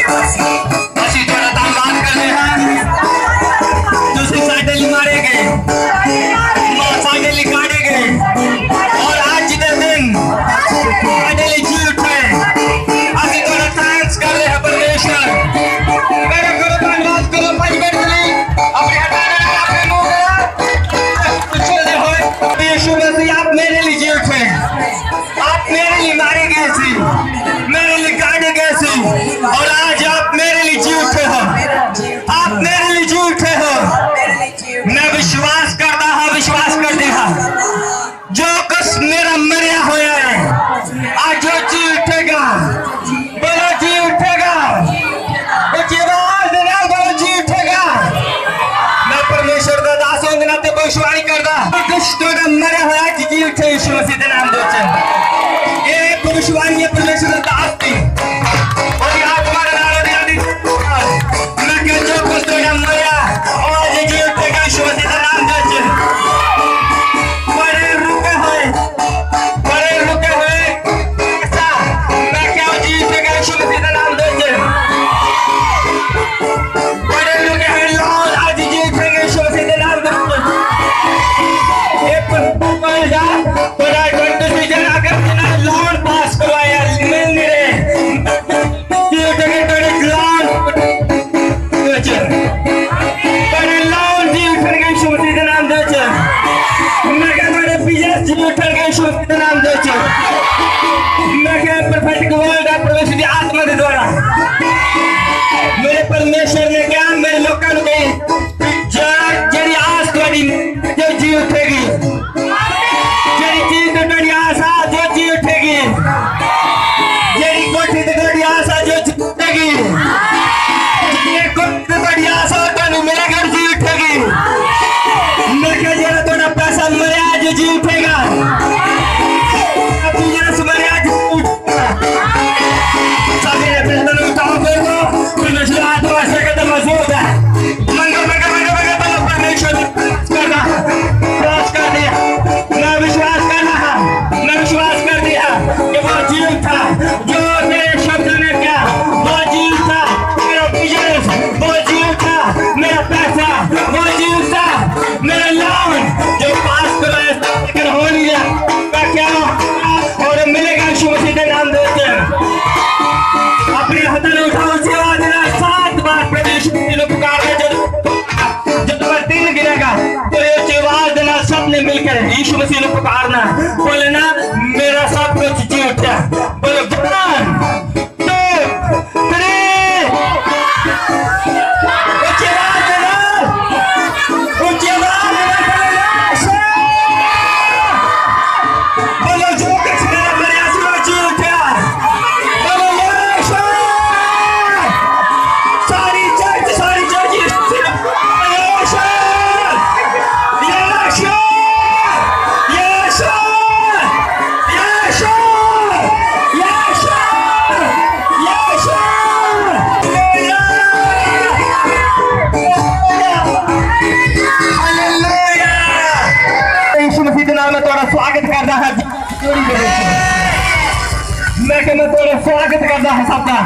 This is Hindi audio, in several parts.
ਅਸੀਂ ਥੋੜਾ ਧੰਨਵਾਦ ਕਰਦੇ ਹਾਂ। ਤੁਸੀਂ ਸਾਡੇ ਲਈ ਮਾਰੇ ਗਏ, ਸਾਡੇ ਲਈ ਕਾਢੇ ਗਏ, ਔਰ ਅੱਜ ਦੇ ਦਿਨ ਸਾਡੇ ਲਈ ਜੀ ਉੱਠੇ। ਅਸੀਂ ਥੋੜਾ ਥੈਂक्स ਕਰਦੇ ਹਾਂ परमेश्वर। करो धन्यवाद करो भाई बहन अपने हटाने अपने मुंह कुचलते हुए। यीशु मसीह आप मेरे लिए जी उठे, आप मेरे लिए मारे गए थे, मेरे लिए काटे गए थे, और आज आप मेरे लिए जी उठे हो, आप मेरे लिए जी उठे हो। मैं विश्वास करता हाँ, विश्वास करते हाँ, जो कुछ मेरा मरिया होया है आज जो जी उठेगा, बोलो जी उठेगा, जी उठेगा। मैं परमेश्वर का दास हूं, दिन आते भविष्यवाणी करदा दुष्टों का मरे होया कि जी उठे यीशु मसीह के नाम दे। ये भविष्यवाणी है परमेश्वर का दास की, और यहाँ तुम्हारा नाम दे। मैं क्या जो कुछ तो मरिया और जी उठेगा यीशु मसीह के नाम दे। बड़े रुके हुए ऐसा मैं क्या जी उठेगा यीशु मसीह के नाम दे। मेरे परमेश्वर ने क्या मेरे लोगों को जी आस थोड़ी जो जी उठेगी, जी चीज थोड़ी आशा जो जी उठेगी, जी कोठी थोड़ी आशा जो जी उठेगी, थोड़ी आशा तो मेरे घर जी उठेगी। मैं क्या जरा थोड़ा पैसा मरिया जो जी उठेगा, मिलकर यीशु मसीह ने पुकारना, बोले ना मेरा सब कुछ जी उठा। बोले 1 2 3 बोलो जो कुछ मेरा प्रयास में जी उठा। बोलो यीशु, सारी चर्च स्वागत करता है। मैं थोड़ा स्वागत करता है सबका।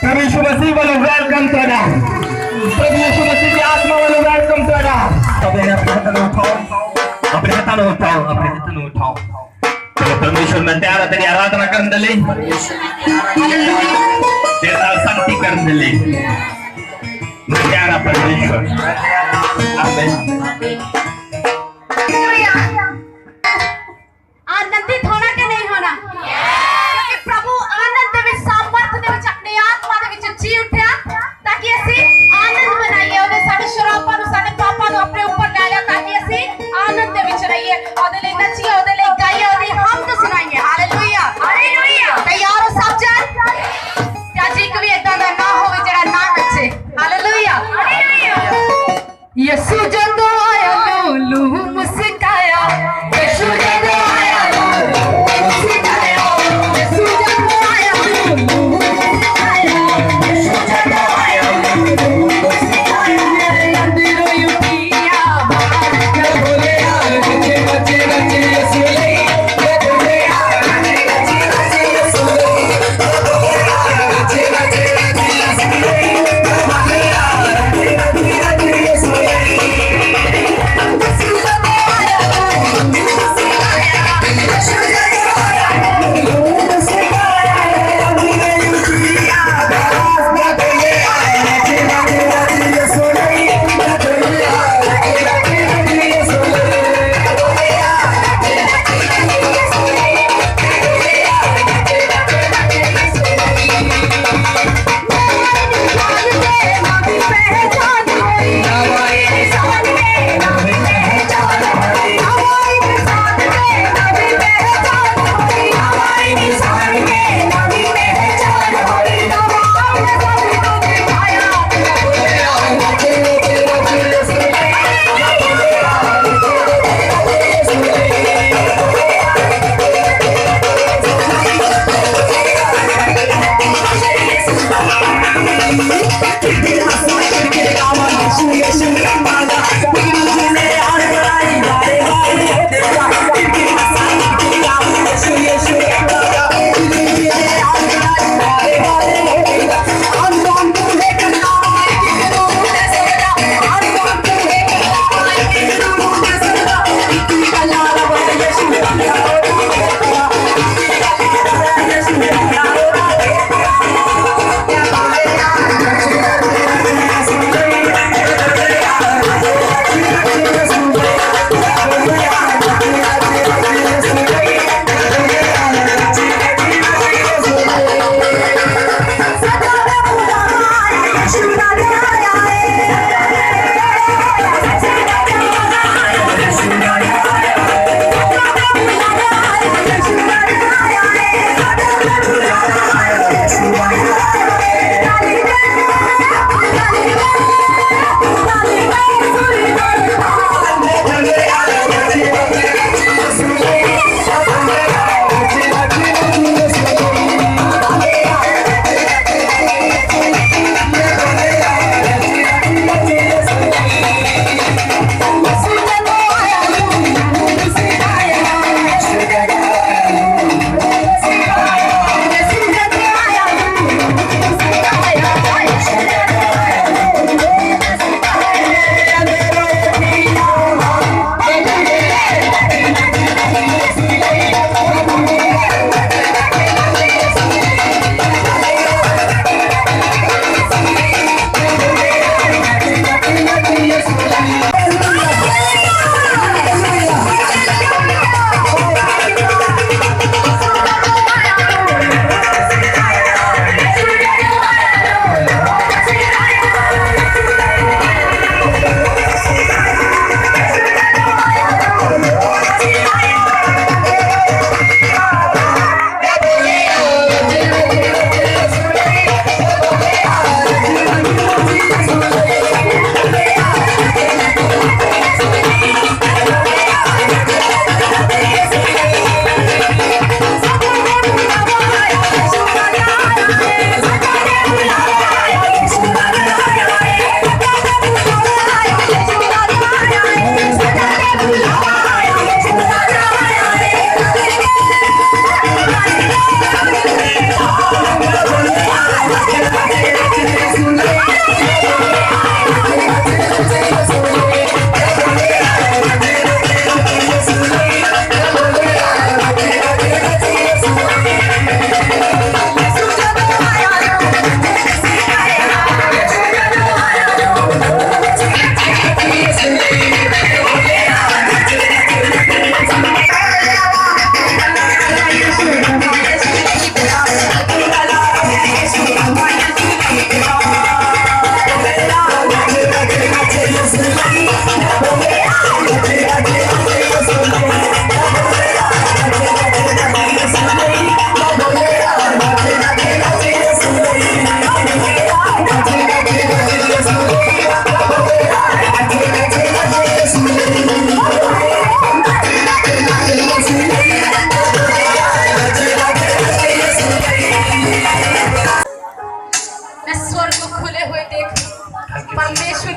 प्रभु यीशु मसीह वाले वेलकम तोड़ा, प्रभु यीशु मसीह की आत्मा वाले वेलकम तोड़ा। अपने हाथों में उठाओ। तो परमेश्वर मैं तैयार तेरी आराधना करने ले, तेरा शांति करने ले। मैं तैयार परमेश्वर। आमीन। आनंदित होना कि नहीं होना? क्योंकि प्रभु आनंद में सामर्थ दे विच अपनी आत्मा दे विच जी उठा, ताकि असी आनंद मनाइए। ओदे साडे शराबां नु साडे पापां नु अपने ऊपर ले लिया, ताकि असी आनंद दे विच रहिए, ओदे लिए नचिए, ओदे लिए गाइए, ओदी हमद सुनाइए। Hallelujah hallelujah. तैयार हो सब जन? क्या जी कभी इदां दा ना होवे जेड़ा ना नचे। Hallelujah hallelujah. यीशु जदों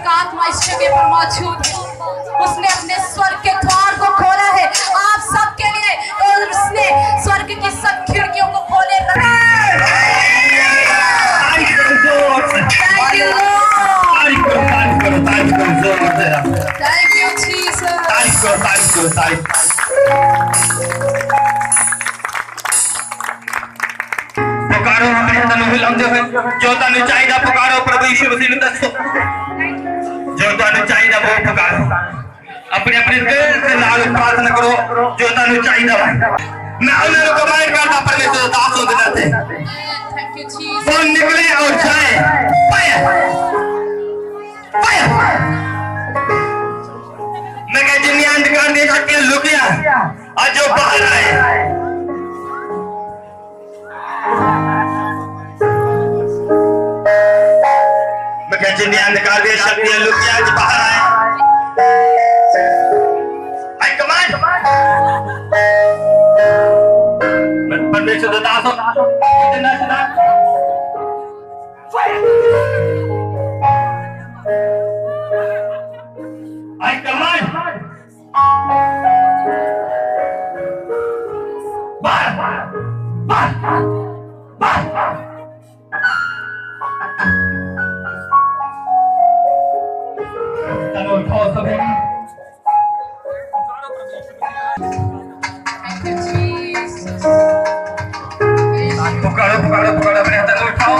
एक आत्मा इस जगह पर मौजूद है। उसने अपने स्वर्ग के द्वार को खोला है आप सबके लिए, और उसने स्वर्ग की सब खिड़कियों को खोले रखा है। Thank you, Jesus. पुकारो अपने तनु हिलाते हुए, जो तनु चाहिए पुकारो प्रभु यीशु मसीह ने दसो, जो तनु चाहिए वो पुकारो, अपने अपने दिल से नाल प्रार्थना करो, जो तनु चाहिए। मैं उन्हें कमांड करता परमेश्वर दासों के नाते, Thank you, Jesus. वो निकले और जाए, फायर, फायर। मैं कह जिन्हें अंधकार दे सकते लुकिया, आज जो बाहर आए। मैं कह जिन्हें अंधकार दे सकते लुकिया, आज बाहर आए। आई कमांड। मैं परमेश्वर दासों, इतना सुना। I command. चलो उठाओ सभी। Thank you, Jesus. पुकारो पुकारो पुकारो अपने हाथ में उठाओ।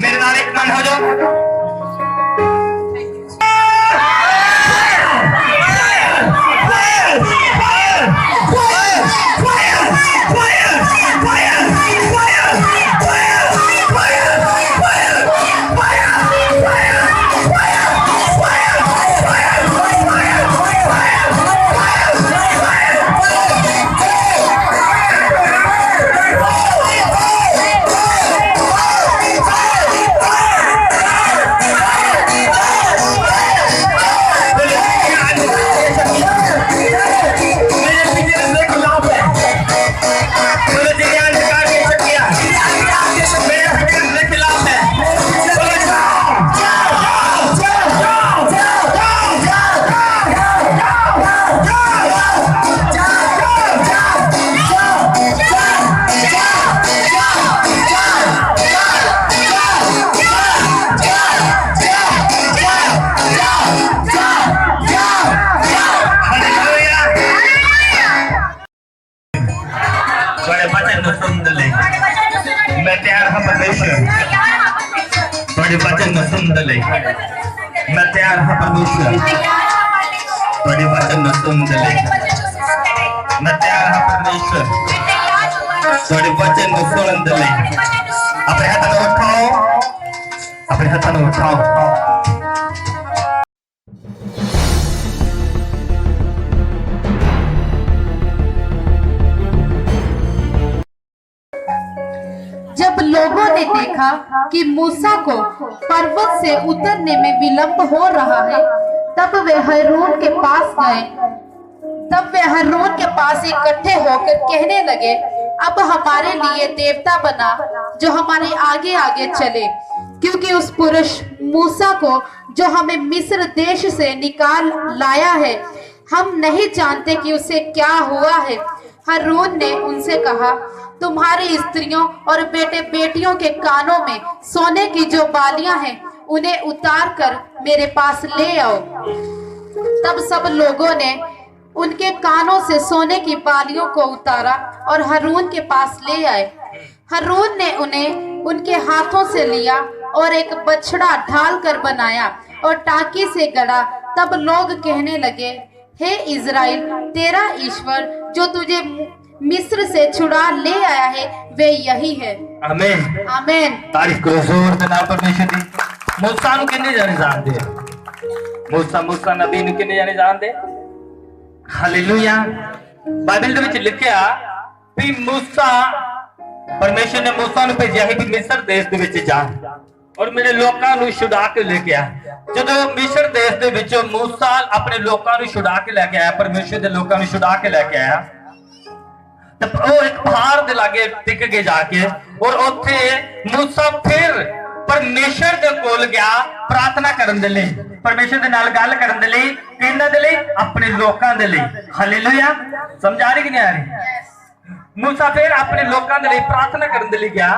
मेरे नाल एक मन हो जाओ। मैं तैयार हाँ परमेश्वर, बड़े वचन न सुन ले। मैं तैयार हाँ परमेश्वर, बड़े वचन न सुन ले। अपने हाथ में उठाओ, अपने हाथ में उठाओ। जब लोगों ने देखा कि मूसा को पर्वत से उतरने में विलंब हो रहा है, तब वे हारून के पास इकट्ठे होकर कहने लगे, अब हमारे लिए देवता बना जो हमारे आगे आगे चले, क्योंकि उस पुरुष मूसा को जो हमें मिस्र देश से निकाल लाया है, हम नहीं जानते कि उसे क्या हुआ है। हारून ने उनसे कहा, तुम्हारी स्त्रियों और बेटे बेटियों के कानों में सोने की जो बालियां हैं, उन्हें उतार कर मेरे पास ले आओ। तब सब लोगों ने उनके कानों से सोने की बालियों को उतारा और हारून के पास ले आए। हारून ने उन्हें उनके हाथों से लिया और एक बछड़ा ढाल कर बनाया और टाकी से गड़ा। तब लोग कहने लगे, हे इज़राइल, तेरा ईश्वर जो तुझे मिस्र से छुड़ा ले आया है, वे यही है। आमीन आमीन। तारीफ करो जोर दे नाल परमेश्वर दी। मूसा नु किन्ने जाने जानदे? मूसा नबी नु किन्ने जाने जानदे? हालेलुया। बाइबल दे विच लिखिया भी मूसा, परमेश्वर ने मूसा नु भेजिया है भी मिस्र देश दे विच जा और मेरे लोकां नु छुड़ा के लेके आ। जदों मिस्र देश दे विचों मूसा अपने लोकां नु छुड़ा के लेके आया, परमेश्वर दे लोकां नु छुड़ा के लेके आया, ਤੇ ਉਹ ਇੱਕ ਪਹਾੜ ਦੇ ਲਾਗੇ ਟਿਕ ਕੇ ਜਾ ਕੇ ਔਰ ਉੱਥੇ मूसा ਫਿਰ ਪਰਮੇਸ਼ਰ ਦੇ ਕੋਲ ਗਿਆ ਪ੍ਰਾਰਥਨਾ ਕਰਨ ਦੇ ਲਈ, ਪਰਮੇਸ਼ਰ ਦੇ ਨਾਲ ਗੱਲ ਕਰਨ ਦੇ ਲਈ, ਇਹਨਾਂ ਦੇ ਲਈ, ਆਪਣੇ ਲੋਕਾਂ ਦੇ ਲਈ। ਹਾਲੇਲੂਇਆ। ਸਮਝ ਆ ਰਹੀ ਕਿ ਨਹੀਂ ਆ ਰਹੀ? मूसा फिर अपने लोगों के लिए प्रार्थना करने लिए गया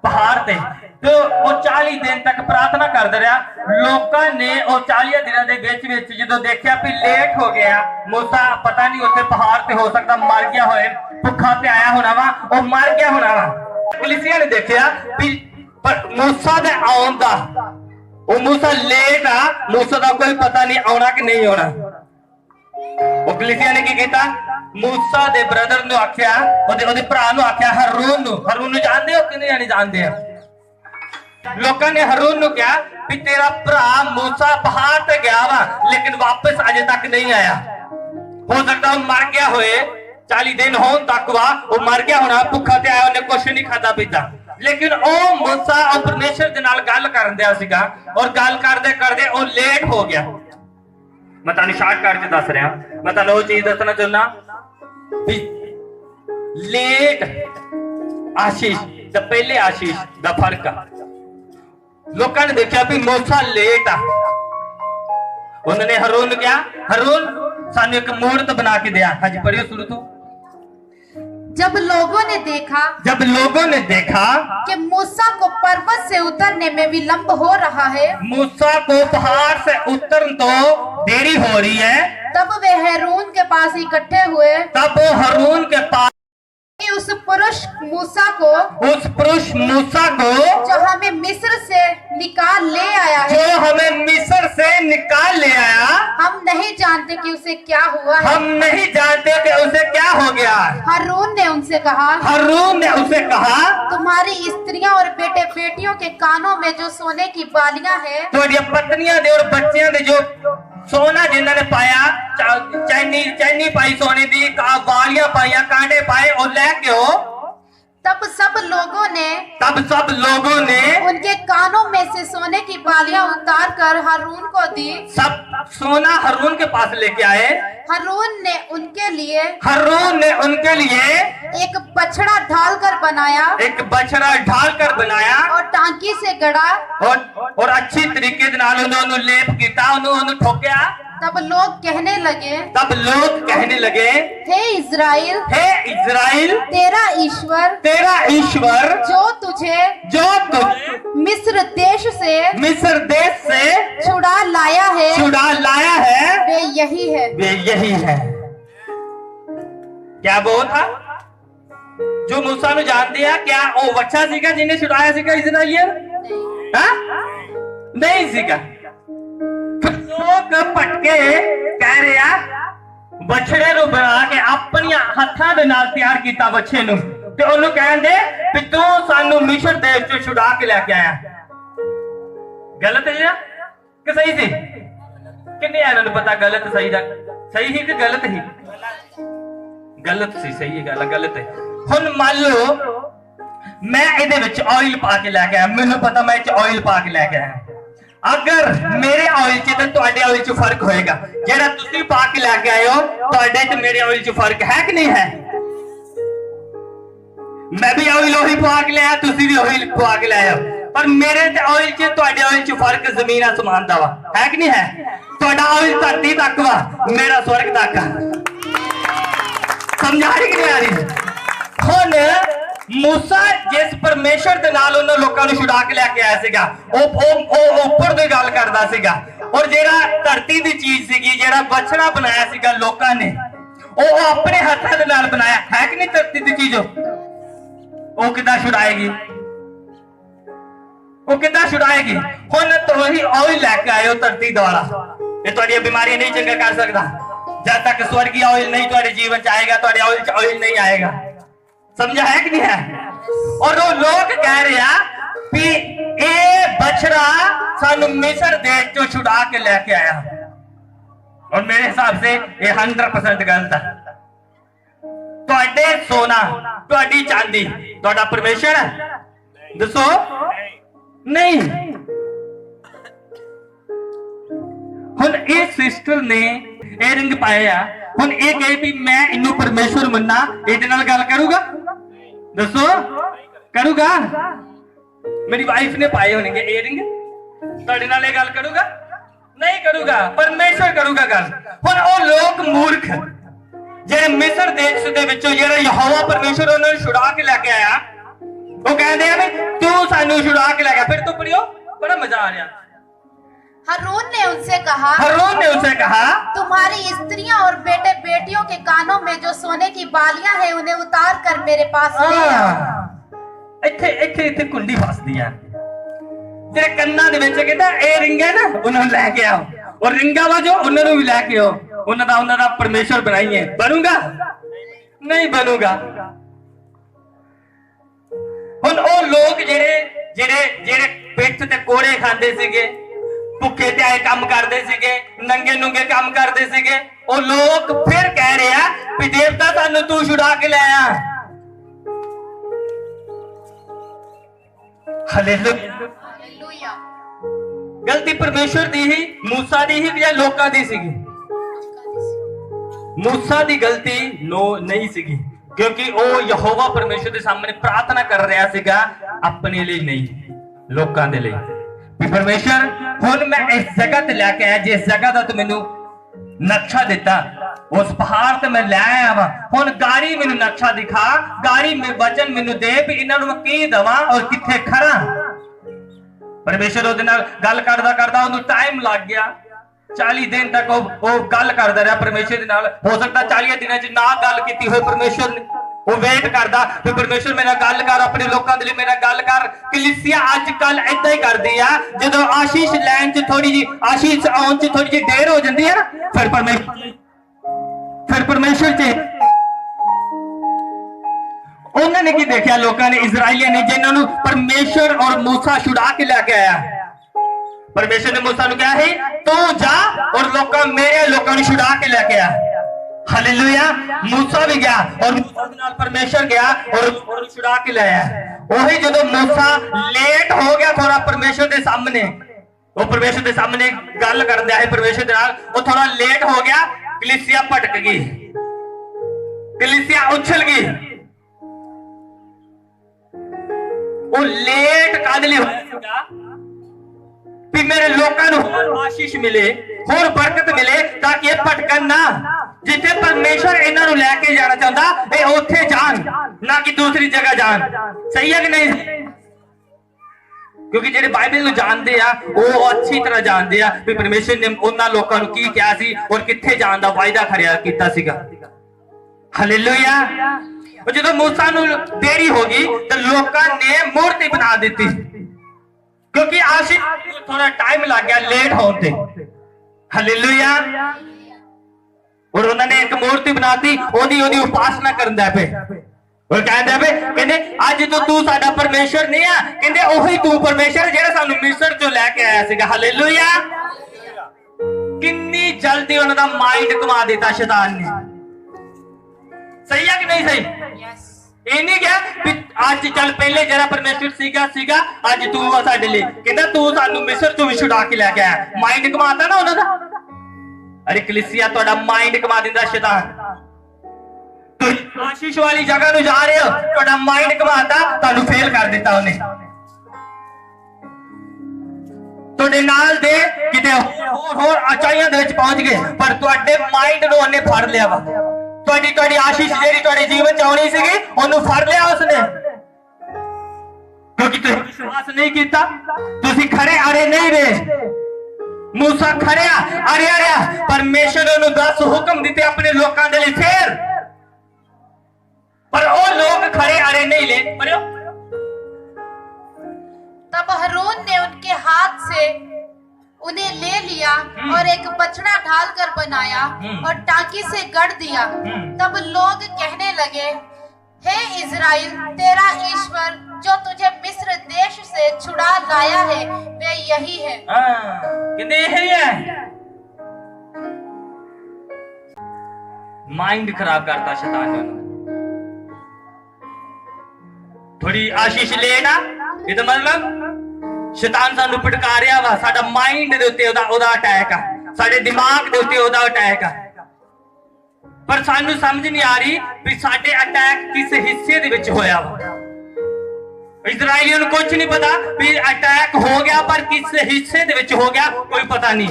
पहाड़ पे, तो वो 40 दिन तक प्रार्थना करते रहा। लोगों ने वो 40 दिनों के बीच जो देखा भी लेट हो गया, मूसा पता नहीं उत्ते पहाड़ पे हो सकता मर गया होए, भुखा पे आया होना वा, वो मर गया होना वा। पुलिसिया ने देखा भी पर मूसा दे आउण दा, वो मूसा लेट आ, मूसा दा कोई पता नहीं आना कि नहीं आना। वो पुलिसिया ने की किया, मूसा दे ब्रदर नु आख्या, ओदे भरा नु आख्या, हारून नु जानदे हो कि नहीं जानदे हो? लोकां ने हारून नु कहा भी तेरा भरा मूसा पहाड़ ते गया वा लेकिन वापस अजे तक नहीं आया, हो सकता वो मर गया होए, 40 दिन होन तक वा वो मर गया होना, भुखा ते आया, उन्हें कुछ नहीं खाता पीता। लेकिन ओ मूसा और परमेश्वर दे नाल गल करन दिया सीगा और गल करदे करदे ओ लेट हो गया। मैं तुहानू शॉर्टकट च दस रहा, मैं तुहानू वो चीज दसना चाहुंदा भी लेट आशीष ते पहले आशीष दा फर्क आ। लोकां ने देखा भी मूसा लेट आ, उन्होंने हारून क्या, हारून सानू एक मूर्त बना के दिया। हाँ जी पढ़ियो शुरू तो। जब लोगों ने देखा कि मूसा को पर्वत से उतरने में विलंब हो रहा है, मूसा को पहाड़ से उतरने तो देरी हो रही है, तब वे हारून के पास इकट्ठे हुए। तब वो हारून के पास उस पुरुष मूसा को जो हमें मिस्र से निकाल ले आया है, जो हमें मिस्र से निकाल ले आया, हम नहीं जानते कि उसे क्या हुआ है। हम नहीं जानते कि उसे क्या हो गया। हारून ने उनसे कहा, तुम्हारी स्त्रियां और बेटे बेटियों के कानों में जो सोने की बालियां है, तो पत्नियां दे और बच्चियां दे जो सोना जिन्होंने पाया, चैनी पाई सोने दी, वालियां पाइया, कांटे पाए और लेके हो। तब सब लोगों ने उनके कानों में से सोने की बालियां उतार कर हारून को दी। सब सोना हारून के पास लेके आए। हारून ने उनके लिए एक बछड़ा ढालकर बनाया और टांकी से गड़ा और अच्छी तरीके उन्होंने लेप किया, उन्होंने ठोकिया। तब लोग कहने लगे, हे इज़राइल, तेरा ईश्वर जो तुझे मिस्र देश से छुड़ा लाया है, वे यही है। क्या वो था जो मूसा ने जान दिया? क्या वो बच्चा सीखा जिन्हें छुड़ाया सीखा इज़राइल? नहीं सीखा। लोग भटके कह रहे आ बछड़े नु बना के अपनी हत्थां दे नाल तैयार कीता बच्चे नु, ते ओनू कहंदे कि तू सानू मिस्र देश चों छुड़ा के लेके आया। गलत है या कि सही सी? किन्ने इन्हां नू पता गलत सही दा? सही ही कि गलत ही? गलत सी, सही है गल गलत है। हुण मान लो मैं इहदे विच ऑयल पा के लेके आया, मैनू पता मैं ऑयल पा के लेके आया, अगर मेरे ऑयल च ते तुहाडे ऑयल च फर्क होएगा, जेड़ा तुसीं पा के लेके आए हो तुहाडे ते मेरे ऑयल च फर्क है कि नहीं है? मैं भी ऑयल ओही पा के लाया, तुसीं भी ऑयल पा के लाए हो, पर मेरे ते ऑयल च तुहाडे ऑयल च फर्क जमीन आसमान दा वा, है कि नहीं है? तुहाडा ऑयल धरती तक वा, मेरा स्वर्ग तक आ। समझ आ रही कि नहीं आ रही? हुण मूसा जिस परमेश्वर दे नाल उन्हां लोकां नूं छुड़ा के लेके आया सीगा, ओ ऊपर दी गल करदा सीगा, और जेड़ा धरती दी चीज सीगी, जेड़ा बछड़ा बनाया सीगा लोकां ने, ओ अपने हत्थां दे नाल बनाया, है कि नहीं? धरती दी चीज ओ किदां छुड़ाएगी? ओ किदां छुड़ाएगी? हुण तुसीं ऑयल लेके आए हो धरती द्वारा, ये तुहाडीआं बीमारियां नहीं चंगा कर सकदा जब तक स्वर्गीय ऑयल नहीं तुहाडे जीवन च आएगा, तुहाडे ऑयल च ऑयल नहीं आएगा। समझा है कि नहीं है? और वो लोग कह रहे हैं कि ये बछड़ा सानू मिस्र देश चों छुड़ा के लेके आया, और मेरे हिसाब से ये 100% गलत है। तुहाडे सोना, तुहाडी चांदी, तुहाडा परमेश्वर है? दसो नहीं। हुण इस सिस्टर ने एयरिंग पाया, हुण ये कहे भी मैं इनू परमेश्वर मन्ना, इहदे नाल गल करूगा? दसो करूगा? मेरी वाइफ ने पाए होणगे इयरिंग, तुहाडे नाल ये गल करूगा? नहीं करूगा, परमेश्वर करूगा गल। हुण ओ लोग मूर्ख ਜਿਹੜੇ ਮਿਸਰ ਦੇਸ਼ ਦੇ ਵਿੱਚੋਂ ਜਿਹੜਾ ਯਹੋਵਾ ਪਰਮੇਸ਼ਰ ਉਹਨਾਂ ਨੂੰ ਛੁਡਾ ਕੇ ਲੈ ਕੇ ਆਇਆ, ਉਹ ਕਹਿੰਦੇ ਆ ਵੀ ਤੂੰ ਸਾਨੂੰ ਛੁਡਾ ਕੇ ਲੈ ਗਿਆ। ਫਿਰ ਤੋਂ ਪੜਿਓ, बड़ा मजा आ रहा। हारून ने उनसे कहा तुम्हारी स्त्रियां और बेटे बेटियों के कानों में जो सोने की बालियां हैं उन्हें उतार कर मेरे पास ले आओ। ਇੱਥੇ ਇੱਥੇ ਇੱਥੇ ਕੁੰਡੀ ਫਸਦੀ ਆ, ਜਿਹੜੇ ਕੰਨਾਂ ਦੇ ਵਿੱਚ ਕਹਿੰਦਾ ਇਹ ਰਿੰਗਾ ਨਾ ਉਹਨਾਂ ਨੂੰ ਲੈ ਕੇ ਆਓ, ਔਰ ਰਿੰਗਾ ਵਾ ਜੋ ਉਹਨਾਂ ਨੂੰ ਵੀ ਲੈ ਕੇ ਆਓ, ਉਹਨਾਂ ਦਾ ਪਰਮੇਸ਼ਰ ਬਣਾਈਏ। ਬਣੂਗਾ? ਨਹੀਂ ਬਣੂਗਾ। ਹੁਣ ਉਹ ਲੋਕ ਜਿਹੜੇ ਪਿੱਠ ਤੇ ਕੋੜੇ ਖਾਂਦੇ ਸੀਗੇ, ਭੁੱਖੇ ਤੇ ਆਏ ਕੰਮ ਕਰਦੇ ਸੀਗੇ, ਨੰਗੇ ਨੂੰਗੇ ਕੰਮ ਕਰਦੇ ਸੀਗੇ, ਉਹ ਲੋਕ ਫਿਰ ਕਹਿ ਰਹੇ ਆ ਵੀ ਦੇਵਤਾ ਸਾਨੂੰ ਤੂੰ ਛੁਡਾ ਕੇ ਲੈ ਆ। हालेलुया। गलती परमेश्वर दी ही, मूसा दी ही या लोकां दी सीगी? मूसा दी गलती नहीं सीगी, क्योंकि वो यहोवा परमेश्वर के सामने प्रार्थना कर रहा सीगा, अपने लिए नहीं, लोकां दे लिए। भी परमेश्वर हुण मैं इस जगह ते लेके आया, जिस जगह दा तू मैनू नक्शा दिता, उस पहाड़ ते मैं ले आया वा। हुण गाड़ी मैनू नक्शा दिखा, गाड़ी में वचन मैनू दे भी इन्हां नू मैं की दवां और किथे खड़ा। परमेश्वर ਉਹਦੇ ਨਾਲ ਗੱਲ ਕਰਦਾ ਕਰਦਾ ਉਹਨੂੰ ਟਾਈਮ ਲੱਗ ਗਿਆ। 40 ਦਿਨ ਤੱਕ ਉਹ ਗੱਲ ਕਰਦਾ ਰਿਹਾ परमेश्वर ਦੇ ਨਾਲ। ਹੋ ਸਕਦਾ 40 ਦਿਨਾਂ ਚ ਨਾ ਗੱਲ ਕੀਤੀ ਹੋਏ परमेश्वर ਨੇ, ਉਹ ਵੇਟ ਕਰਦਾ ਕਿ परमेश्वर ਮੇਰੇ ਨਾਲ ਗੱਲ ਕਰ, ਆਪਣੇ ਲੋਕਾਂ ਦੇ ਲਈ ਮੇਰੇ ਨਾਲ ਗੱਲ ਕਰ। ਕਲੀਸਿया ਅੱਜ ਕੱਲ ਏਦਾਂ ਹੀ ਕਰਦੀ ਆ, ਜਦੋਂ ਆਸ਼ੀਸ਼ ਲੈਣ ਚ ਥੋੜੀ ਜੀ, ਆਸ਼ੀਸ਼ ਆਉਣ ਚ ਥੋੜੀ ਜੀ ਦੇਰ ਹੋ ਜਾਂਦੀ ਹੈ ਨਾ, ਫਿਰ परमेश्वर ਚ ਉਹਨਾਂ ਨੇ ਕੀ ਦੇਖਿਆ, ਲੋਕਾਂ ਨੇ, ਇਜ਼ਰਾਈਲੀਆਂ ਨੇ, ਜਿਨ੍ਹਾਂ ਨੂੰ परमेश्वर और मूसा छुड़ा के लेके आया। परमेश्वर ने मूसा ਨੂੰ ਕਿਹਾ ਹੈ ਤੂੰ ਜਾ और ਲੋਕਾਂ ਨੂੰ ਛੁਡਾ ਕੇ ਲੈ ਕੇ ਆ। हालेलुया। मूसा भी गया और ਉਹਦੇ ਨਾਲ परमेश्वर गया और छुड़ा के ले आया। ਉਹੀ ਜਦੋਂ मूसा लेट हो गया थोड़ा परमेश्वर ਦੇ ਸਾਹਮਣੇ, ਉਹ परमेश्वर ਦੇ ਸਾਹਮਣੇ ਗੱਲ ਕਰਨ ਦਿਆ ਹੈ परमेश्वर ਦੇ ਨਾਲ, ਉਹ ਥੋੜਾ लेट हो गया, कलीसिया भटक गई, कलीसिया उछल गई। ਉਹ ਲੇਟ ਕਾਹਦੇ ਲਈ ਹੋਇਆ ਸੀਗਾ ਵੀ ਮੇਰੇ ਲੋਕਾਂ ਨੂੰ ਹੋਰ ਆਸ਼ੀਸ਼ ਮਿਲੇ, ਹੋਰ ਬਰਕਤ ਮਿਲੇ, ਤਾਂ ਕਿ ਇਹ ਭਟਕਣ ਨਾ। ਜਿੱਥੇ ਪਰਮੇਸ਼ਰ ਇਹਨਾਂ ਨੂੰ ਲੈ ਕੇ ਜਾਣਾ ਚਾਹੁੰਦਾ ਇਹ ਉੱਥੇ ਜਾਣ, ਨਾ ਕਿ ਦੂਸਰੀ ਜਗ੍ਹਾ ਜਾਣ। ਸਹੀ ਹੈ ਕਿ ਨਹੀਂ? ਕਿਉਂਕਿ ਜਿਹੜੇ ਬਾਈਬਲ ਨੂੰ ਜਾਣਦੇ ਆ ਉਹ ਅੱਛੀ ਤਰ੍ਹਾਂ ਜਾਣਦੇ ਆ ਵੀ ਪਰਮੇਸ਼ਰ ਨੇ ਉਹਨਾਂ ਲੋਕਾਂ ਨੂੰ ਕੀ ਕਿਹਾ ਸੀ ਔਰ ਕਿੱਥੇ ਜਾਣ ਦਾ ਵਾਅਦਾ ਕਰਿਆ ਕੀਤਾ ਸੀਗਾ। ਹਾਲੇਲੂਇਆ। ਜਦੋਂ मूसा ਨੂੰ देरी हो गई तो लोगों ने मूर्ति बना दी, क्योंकि आशीष थोड़ा टाइम लग गया लेट होने। हालेलुया। और उन्होंने एक मूर्ति बनाती, ओदी उपासना करन दे पे और कहंदे पे कहंदे आज तो तू साडा परमेश्वर नहीं है, कहंदे ओही तू परमेश्वर जेड़ा सानू मिस्र चों लेके आया सीगा। हालेलुया। कितनी जल्दी उन्हां दा माइंड घुमा दिता शैतान ने। सही है कि नहीं? सही। ਇਹ ਨਹੀਂ ਗਿਆ ਵੀ ਅੱਜ ਚੱਲ ਪਹਿਲੇ ਜਿਹੜਾ ਪਰਮੇਸ਼ਰ ਸੀਗਾ ਅੱਜ ਤੂੰ ਆ ਸਾਡੇ ਲਈ, ਕਹਿੰਦਾ ਤੂੰ ਸਾਨੂੰ ਮਿਸਰ ਤੋਂ ਵੀ ਛੁਡਾ ਕੇ ਲੈ ਕੇ ਆਇਆ। ਮਾਈਂਡ ਘਮਾਤਾ ਨਾ ਉਹਨਾਂ ਦਾ। ਅਰੇ ਕਲੀਸਿਆ ਤੁਹਾਡਾ ਮਾਈਂਡ ਘਮਾ ਦਿੰਦਾ ਸ਼ੈਤਾਨ। ਤੁਸੀਂ ਆਸ਼ੀਸ਼ ਵਾਲੀ ਜਗ੍ਹਾ ਨੂੰ ਜਾ ਰਹੇ ਹੋ, ਤੁਹਾਡਾ ਮਾਈਂਡ ਘਮਾਤਾ, ਤੁਹਾਨੂੰ ਫੇਲ ਕਰ ਦਿੱਤਾ ਉਹਨੇ। ਤੁਹਾਡੇ ਨਾਲ ਦੇ ਕਿਤੇ ਹੋਰ ਉਚਾਈਆਂ ਦੇ ਵਿੱਚ ਪਹੁੰਚ ਗਏ, ਪਰ ਤੁਹਾਡੇ ਮਾਈਂਡ ਨੂੰ ਉਹਨੇ ਫੜ ਲਿਆ ਵਾ। ਤੁਹਾਡੀ ਆਸ਼ੀਸ਼ ਜਿਹੜੀ ਤੁਹਾਡੇ ਜੀਵਨ ਚ ਆਉਣੀ ਸੀਗੀ ਉਹਨੂੰ ਫੜ ਲਿਆ ਉਸਨੇ, ਕਿਉਂਕਿ ਤੁਸੀਂ ਵਿਸ਼ਵਾਸ ਨਹੀਂ ਕੀਤਾ, ਤੁਸੀਂ ਖੜੇ ਅੜੇ ਨਹੀਂ ਰਹੇ। मूसा खड़िया अरे परमेश्वर ने 10 हुक्म दिते अपने लोगों के लिए, फिर पर वो लोग खड़े अरे नहीं ले पढ़ो। तब हारून ने उनके हाथ से उन्हें ले लिया और एक बछड़ा ढालकर बनाया और टांकी से गढ़ दिया। तब लोग कहने लगे, हे इज़राइल, तेरा ईश्वर जो तुझे मिस्र देश से छुड़ा लाया है वे यही है। कितने यही है? माइंड खराब करता शैतान ने। थोड़ी आशीष लेना ये तो मतलब शैतान सानू भटका रहा वा, साडा माइंड दे उत्ते ओदा अटैक आ, साडे दिमाग दे उत्ते ओदा अटैक आ। पर सानू समझ नहीं आ रही भी साडे अटैक किस हिस्से दे विच होया वा। इजराइलियों को कुछ नहीं पता भी अटैक हो गया, पर किस हिस्से दे विच हो गया कोई पता नहीं।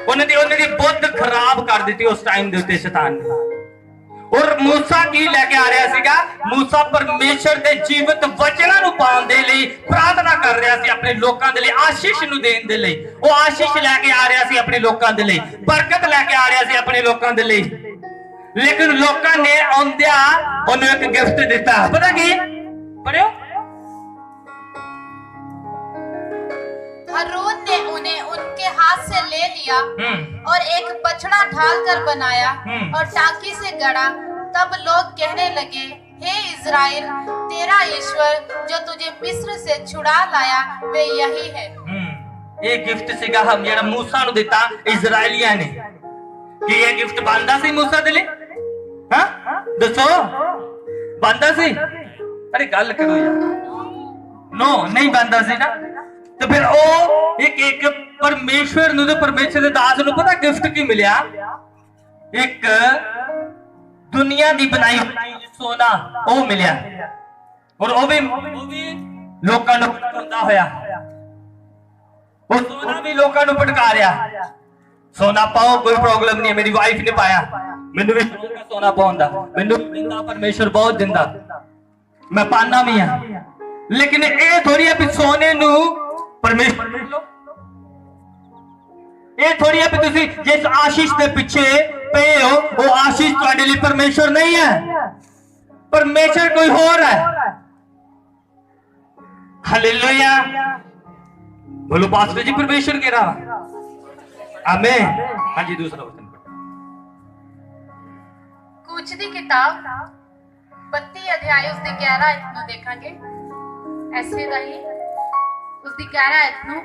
उन्होंने बुद्ध खराब कर दी उस टाइम दे उत्ते शैतान ने। और मूसा की लेके आ रहा सीगा, मूसा परमेश्वर के जीवित वचनां नूं पाउण दे लई प्रार्थना कर रहा सी अपने लोकां दे लई, आशीष नूं देण दे लई। वो आशीष लेके आ रहा सी अपने लोकां दे लई, बरकत लेके आ रहा सी अपने लोकां दे लई। लेकिन लोकां ने आउंदिया उन्हें एक गिफ्ट दिता, पता की पढ़ियो। हारून ने उन्हें उनके हाथ से ले लिया और एक बछड़ा ढालकर बनाया और टांकी से गड़ा। तब लोग कहने लगे, हे इज़राइल, तेरा ईश्वर जो तुझे मिस्र से छुड़ा लाया वे यही है। ये गिफ्ट सीगा हम जेड़ा मूसा नु दिता इजराइलियां ने। कि ये गिफ्ट बनदा सी मूसा दे ले? हां दसो बनदा सी? अरे गल करो यार। नो नहीं बनदा सी ना। तो फिर ओ एक परमेश्वर नु, परमेश्वर दे दास नु पता गिफ्ट की मिलिया? एक दुनिया दी बनाई सोना ओ मिलिया। और ओ भी लोकां नु पटकांदा होया। वो सोना भी लोकां नु पटका रहा। सोना पाओ कोई प्रॉब्लम नहीं है, मेरी वाइफ ने पाया, मैनू भी सोना पाउंदा, मैनू दिंदा परमेश्वर बहुत दिंदा, मैं पाना भी हां। लेकिन ये थोड़ी है भी सोने नु परमेश्वर मिल लो। ये थोड़ी है भी तुसी जिस आशीष के पीछे पे हो वो आशीष तुहाडे लिए परमेश्वर नहीं है, परमेश्वर कोई और है। हालेलुया बोलो पास्टर जी, परमेश्वर कह रहा। आमीन। हाँ जी, दूसरा वचन कूच दी किताब 32 अध्याय उसके 11 आयत ਨੂੰ देखांगे। ऐसे रही उसकी 11 आयत ਨੂੰ।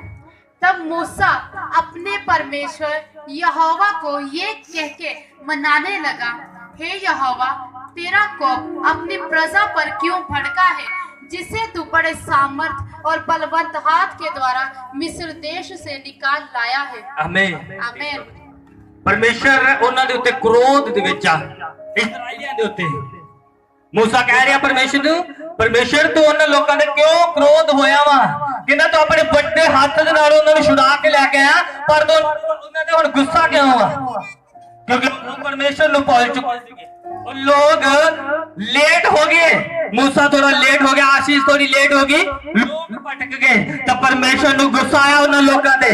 तब मूसा अपने परमेश्वर यहोवा को ये कह के मनाने लगा, हे यहोवा, तेरा कोप अपनी प्रजा पर क्यों भड़का है, जिसे तू बड़े सामर्थ और बलवंत हाथ के द्वारा मिस्र देश से निकाल लाया है। आमीन आमीन। परमेश्वर उन्हां दे उत्ते क्रोध दे विच आ, इस्राएलियां दे उत्ते। मूसा कह रहा परमेश्वर नूं, परमेश्वर तू उन्हां लोकां दे क्यों क्रोध होया वा? कहंदा तू अपने बड़े हाथ दे नाल उन्हां नूं छुड़ा के लेके आया, पर तू उन्हां ते हुण गुस्सा क्यों आ? क्योंकि परमेश्वर नूं भुल चुके सीगे। और लोग लेट हो गए, मूसा थोड़ा लेट हो गया, आशीष थोड़ी लेट हो गई, लोग भटक गए। तब परमेश्वर नूं गुस्सा आया उन्हां लोकां ते।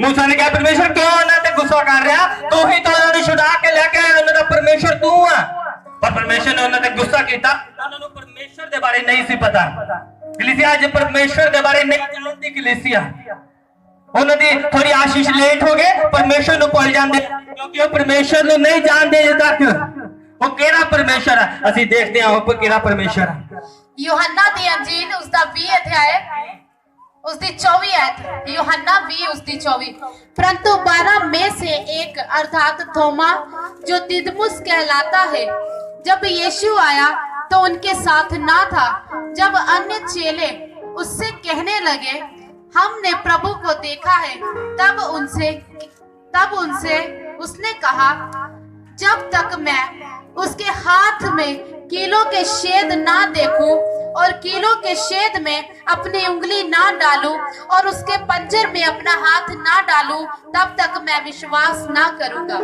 मूसा ने कहा, परमेश्वर क्यों उन्हां ते गुस्सा कर रहा? तू ही तो उन्हां नूं छुड़ा के लेके आया, उन्हां दा परमेश्वर तू आ। पर परमेश्वर ने उन्हां ते गुस्सा कीता, उन्हां नूं परमेश्वर दे बारे नहीं सी पता। कलीसिया आज परमेश्वर दे बारे नहीं जानती। कलीसिया उन्हां दी थोड़ी आशीष लेट हो गए, परमेश्वर नूं भुल जांदे, क्योंकि वो परमेश्वर नूं नहीं जानते अजे तक वो केड़ा परमेश्वर है। असी देखते हैं वो केड़ा परमेश्वर है। यूहन्ना दी अंजील उसका 20 अध्याय उसकी 24 आयत। यूहन्ना 20 उसकी 24। परंतु 12 में से एक अर्थात थोमा जो दिदमुस कहलाता है, जब यीशु आया तो उनके साथ ना था। जब अन्य चेले उससे कहने लगे, हमने प्रभु को देखा है, तब उनसे उसने कहा, जब तक मैं उसके हाथ में कीलों के छेद ना देखूं और कीलों के छेद में अपनी उंगली ना डालूं और उसके पंजर में अपना हाथ ना डालूं, तब तक मैं विश्वास ना करूंगा।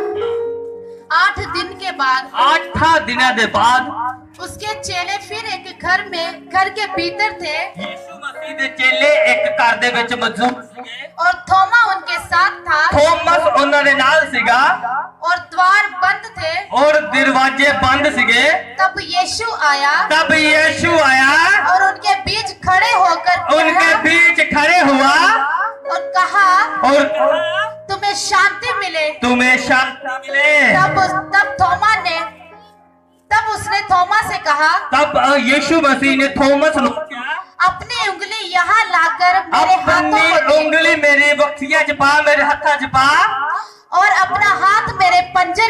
8 दिन के बाद 8 दिनों के बाद उसके चेले फिर एक घर के भीतर थे। यीशु मसीह दे चेले एक घर दे विच मौजूद सीगे और थोमा उनके साथ था। थोमस उन्हां दे नाल सीगा और द्वार बंद थे और दरवाजे बंद सीगे। तब यीशु आया और उनके बीच खड़े हुआ और कहा, तुम्हें शांति मिले। तब उसने थोमा से कहा, तब यीशु मसीह ने थोमस को अपनी उंगली यहाँ लाकर मेरे हाथों को दे, उंगली मेरे बख्तियां च पा, मेरे हाथों च पा, और अपना हाथ मेरे पंजर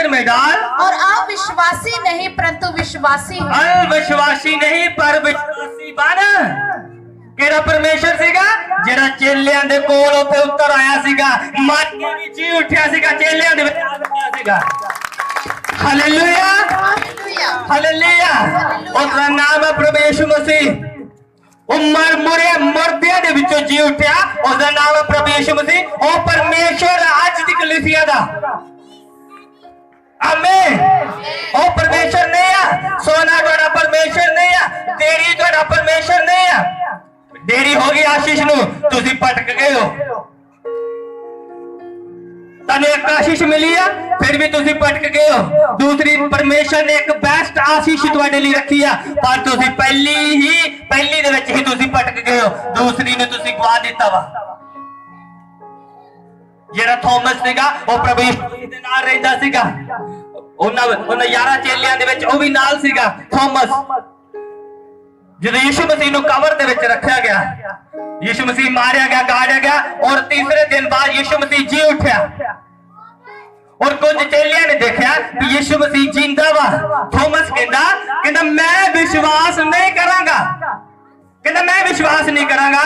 में डाल, और अविश्वासी नहीं परंतु विश्वासी पर विश्वासी बन। केड़ा परमेश्वर सीगा जेड़ा चेलियां दे कोल उत्ते उतर आया सीगा, मर के भी जी उठिया सीगा, सीगा। Hallelujah hallelujah. उसका नाम है प्रभु यीशु मसीह। उमर मुरे मुर्दियां दे विचों जी उठया, उसका नाम है प्रभु यीशु मसीह। ओ परमेश्वर आज दी कलीसिया दा। आमीन। ओ परमेश्वर नहीं है, सोना तोड़ा परमेश्वर नहीं है, देरी तोड़ा परमेश्वर नहीं है। देरी होगी आशीष नू, तुसी भटक गए हो। तने एक आशीष मिली है, फिर भी तुसी भटक गए हो। दूसरी, परमेश्वर ने एक बेस्ट आशीष तुहाडे लिए रखी है, पर तुसी पहली दे विच ही तुसी भटक गए हो, दूसरी ने तुसी गवा दिता वा। जेड़ा थॉमस सीगा वो प्रभु यीशु दे नाल रहंदा सीगा। ਉਹਨਾਂ 11 ਚੇਲਿਆਂ ਦੇ ਵਿੱਚ ਉਹ ਵੀ ਨਾਲ ਸੀਗਾ ਥਾਮਸ। ਜਦੋਂ ਯਿਸੂ ਮਸੀਹ ਨੂੰ ਕਬਰ ਦੇ ਵਿੱਚ ਰੱਖਿਆ ਗਿਆ, ਯਿਸੂ ਮਸੀਹ ਮਾਰਿਆ ਗਿਆ, ਗਾੜਿਆ ਗਿਆ ਔਰ ਤੀਸਰੇ ਦਿਨ ਬਾਅਦ ਯਿਸੂ ਮਸੀਹ ਜੀ ਉੱਠਿਆ। ਔਰ ਕੁਝ ਚੇਲਿਆਂ ਨੇ ਦੇਖਿਆ ਕਿ ਯਿਸੂ ਮਸੀਹ ਜਿੰਦਾ ਵਾ। ਥਾਮਸ ਕਹਿੰਦਾ ਮੈਂ ਵਿਸ਼ਵਾਸ ਨਹੀਂ ਕਰਾਂਗਾ, ਕਹਿੰਦਾ ਮੈਂ ਵਿਸ਼ਵਾਸ ਨਹੀਂ ਕਰਾਂਗਾ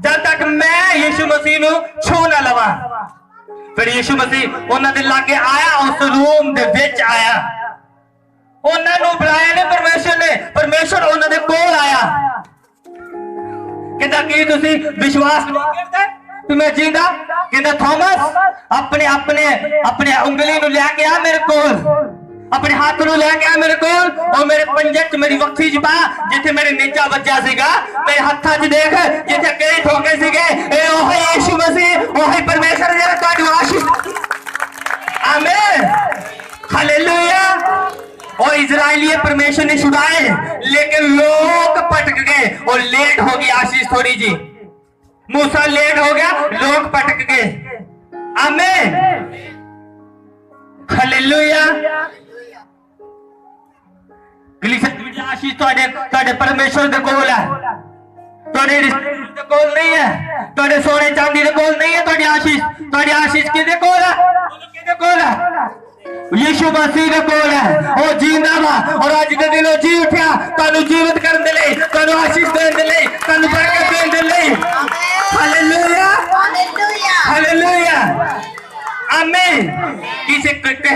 ਜਦ ਤੱਕ ਮੈਂ ਯਿਸੂ ਮਸੀਹ ਨੂੰ ਛੂ ਨਾ ਲਵਾਂ। फिर यीशु मसीह उन्हां दे लागे आया, उस रूम दे विच आया। उन्हां नूं बुलाया ने परमेश्वर उन्हां दे कोल आया। कहंदा कि तुसीं विश्वास नहीं करदे कि मैं जींदा? कहंदा थॉमस अपने अपने अपने उंगली नूं लेके आ मेरे कोल, अपने हाथ नूं लेके आ मेरे कोल और मेरे पंजे च मेरी वक्फी च पा, जिथे मेरे नीचा बच्चा सीगा मेरे हत्थां च देख, जिथे कई ठोके सीगे ए ओही यीशु मसीह, ओही परमेश्वर जेड़ा तुहानू आशीष। आमीन हालेलुया। और इजराइली परमेश्वर ने छुड़ाए, लेकिन लोग भटक गए और लेट हो गई आशीष थोड़ी जी। मूसा लेट हो गया, लोग भटक गए। आमीन हालेलुया। आशीष तुहाडे परमेश्वर दे कोल है, तुहाडे रिश्तेदार दे कोल नहीं है, तुहाडे सोने चांदी दे कोल नहीं है। तुहाडी आशीष किदे कोल है? किदे कोल है? यीशु मसीह दे कोल है। ओ जींदा वा और अज दे दिन ओ जी उठया तुहानू जीवित करन दे लई, तुहानू आशीष देण दे लई, तुहानू बरकत देण दे लई। हालेलुया हालेलुया आमीन। किसी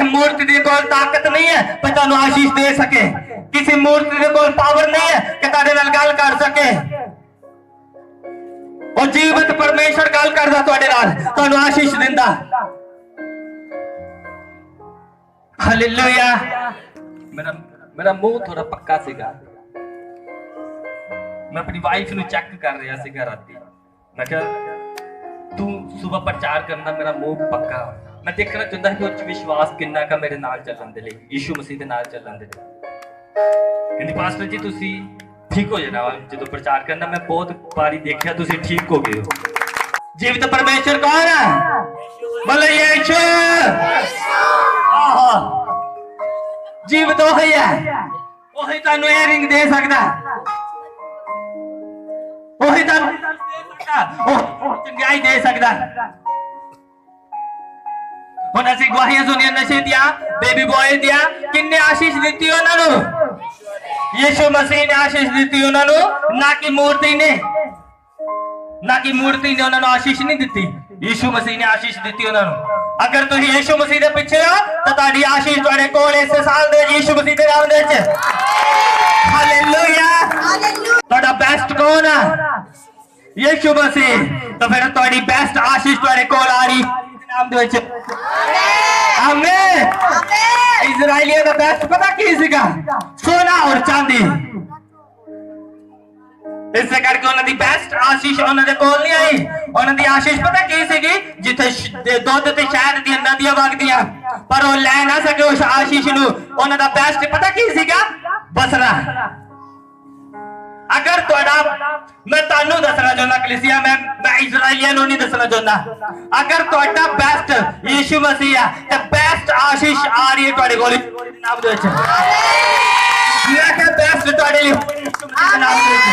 मूर्ति दे कोल ताकत नहीं है पर तुहानू आशीष दे सके, किसी मूर्ति दे कोल पावर नहीं है कि तुहाडे नाल गल कर सके। और जीवित परमेश्वर गल करदा तुहाडे नाल, तुहानू आशीष दिंदा। हालेलुया। मेरा मुंह थोड़ा पक्का सीगा। मैं अपनी वाइफ नू चेक कर रहा सीगा राती, मैं कहा तू सुबह प्रचार करना, मेरा मुंह पक्का। मैं देखना चाहता कि उस विश्वास किन्ना का मेरे नाल चलन दे लई, यीशु मसीह दे नाल चलन दे लई। कहंदी पास्टर जी तुसी ठीक हो जाना जो प्रचार करना, मैं बहुत बारी देखा तुसी ठीक हो गए हो। जीवित परमेश्वर कौन है? बोलो यीशु। जीवित वही है, वही तुहानू ये रिंग दे सकदा, वही तुहानू चंगाई दे सकदा। हुण असीं गवाहियां सुनियां नशे दियां, बेबी बॉय दियां, किन्ने आशीष दित्ती उन्हां नूं? यीशु मसीह ने आशीष दित्ती उन्हां नूं, ना कि मूर्ति ने। ना कि मूर्ति ने उन्हां नूं आशीष नहीं दित्ती, यीशु मसीह ने आशीष दित्ती उन्हां नूं। अगर तुम यीशु मसीह के पीछे हो तो ताड़ी आशीष तुहाडे कोल इस साल दे यीशु मसीह के नाम दे च। हालेलुया। तुहाडा बेस्ट कौन है? यीशु मसीह। तो फिर तुहाडी बेस्ट आशीष तुहाडे कोल आ रही नाम दे च। आमीन। इजराइलियों का बेस्ट पता की सीगा? सोना और चांदी। इस करके उन्होंने बेस्ट आशीष उन्होंने कोल नहीं आई। उन्होंने आशीष पता की सीगी? जिथे दुध ते शहद दी नदियां वगदियां, पर वो ले ना सके उस आशीष नूं। उन्होंने बेस्ट पता की सीगा? बसरा। अगर तुहाडा, मैं तानू दसना चाहना कलीसिया, मैं इजराइलियां नूं नहीं दसना चाहना, अगर तुहाडा बेस्ट यीशु मसीह है ते बेस्ट आशीष आ रही है तुहाडे कोल नाम दे विच। मैं कह बेस्ट तुहाडे लिए यीशु मसीह दे नाम दे विच।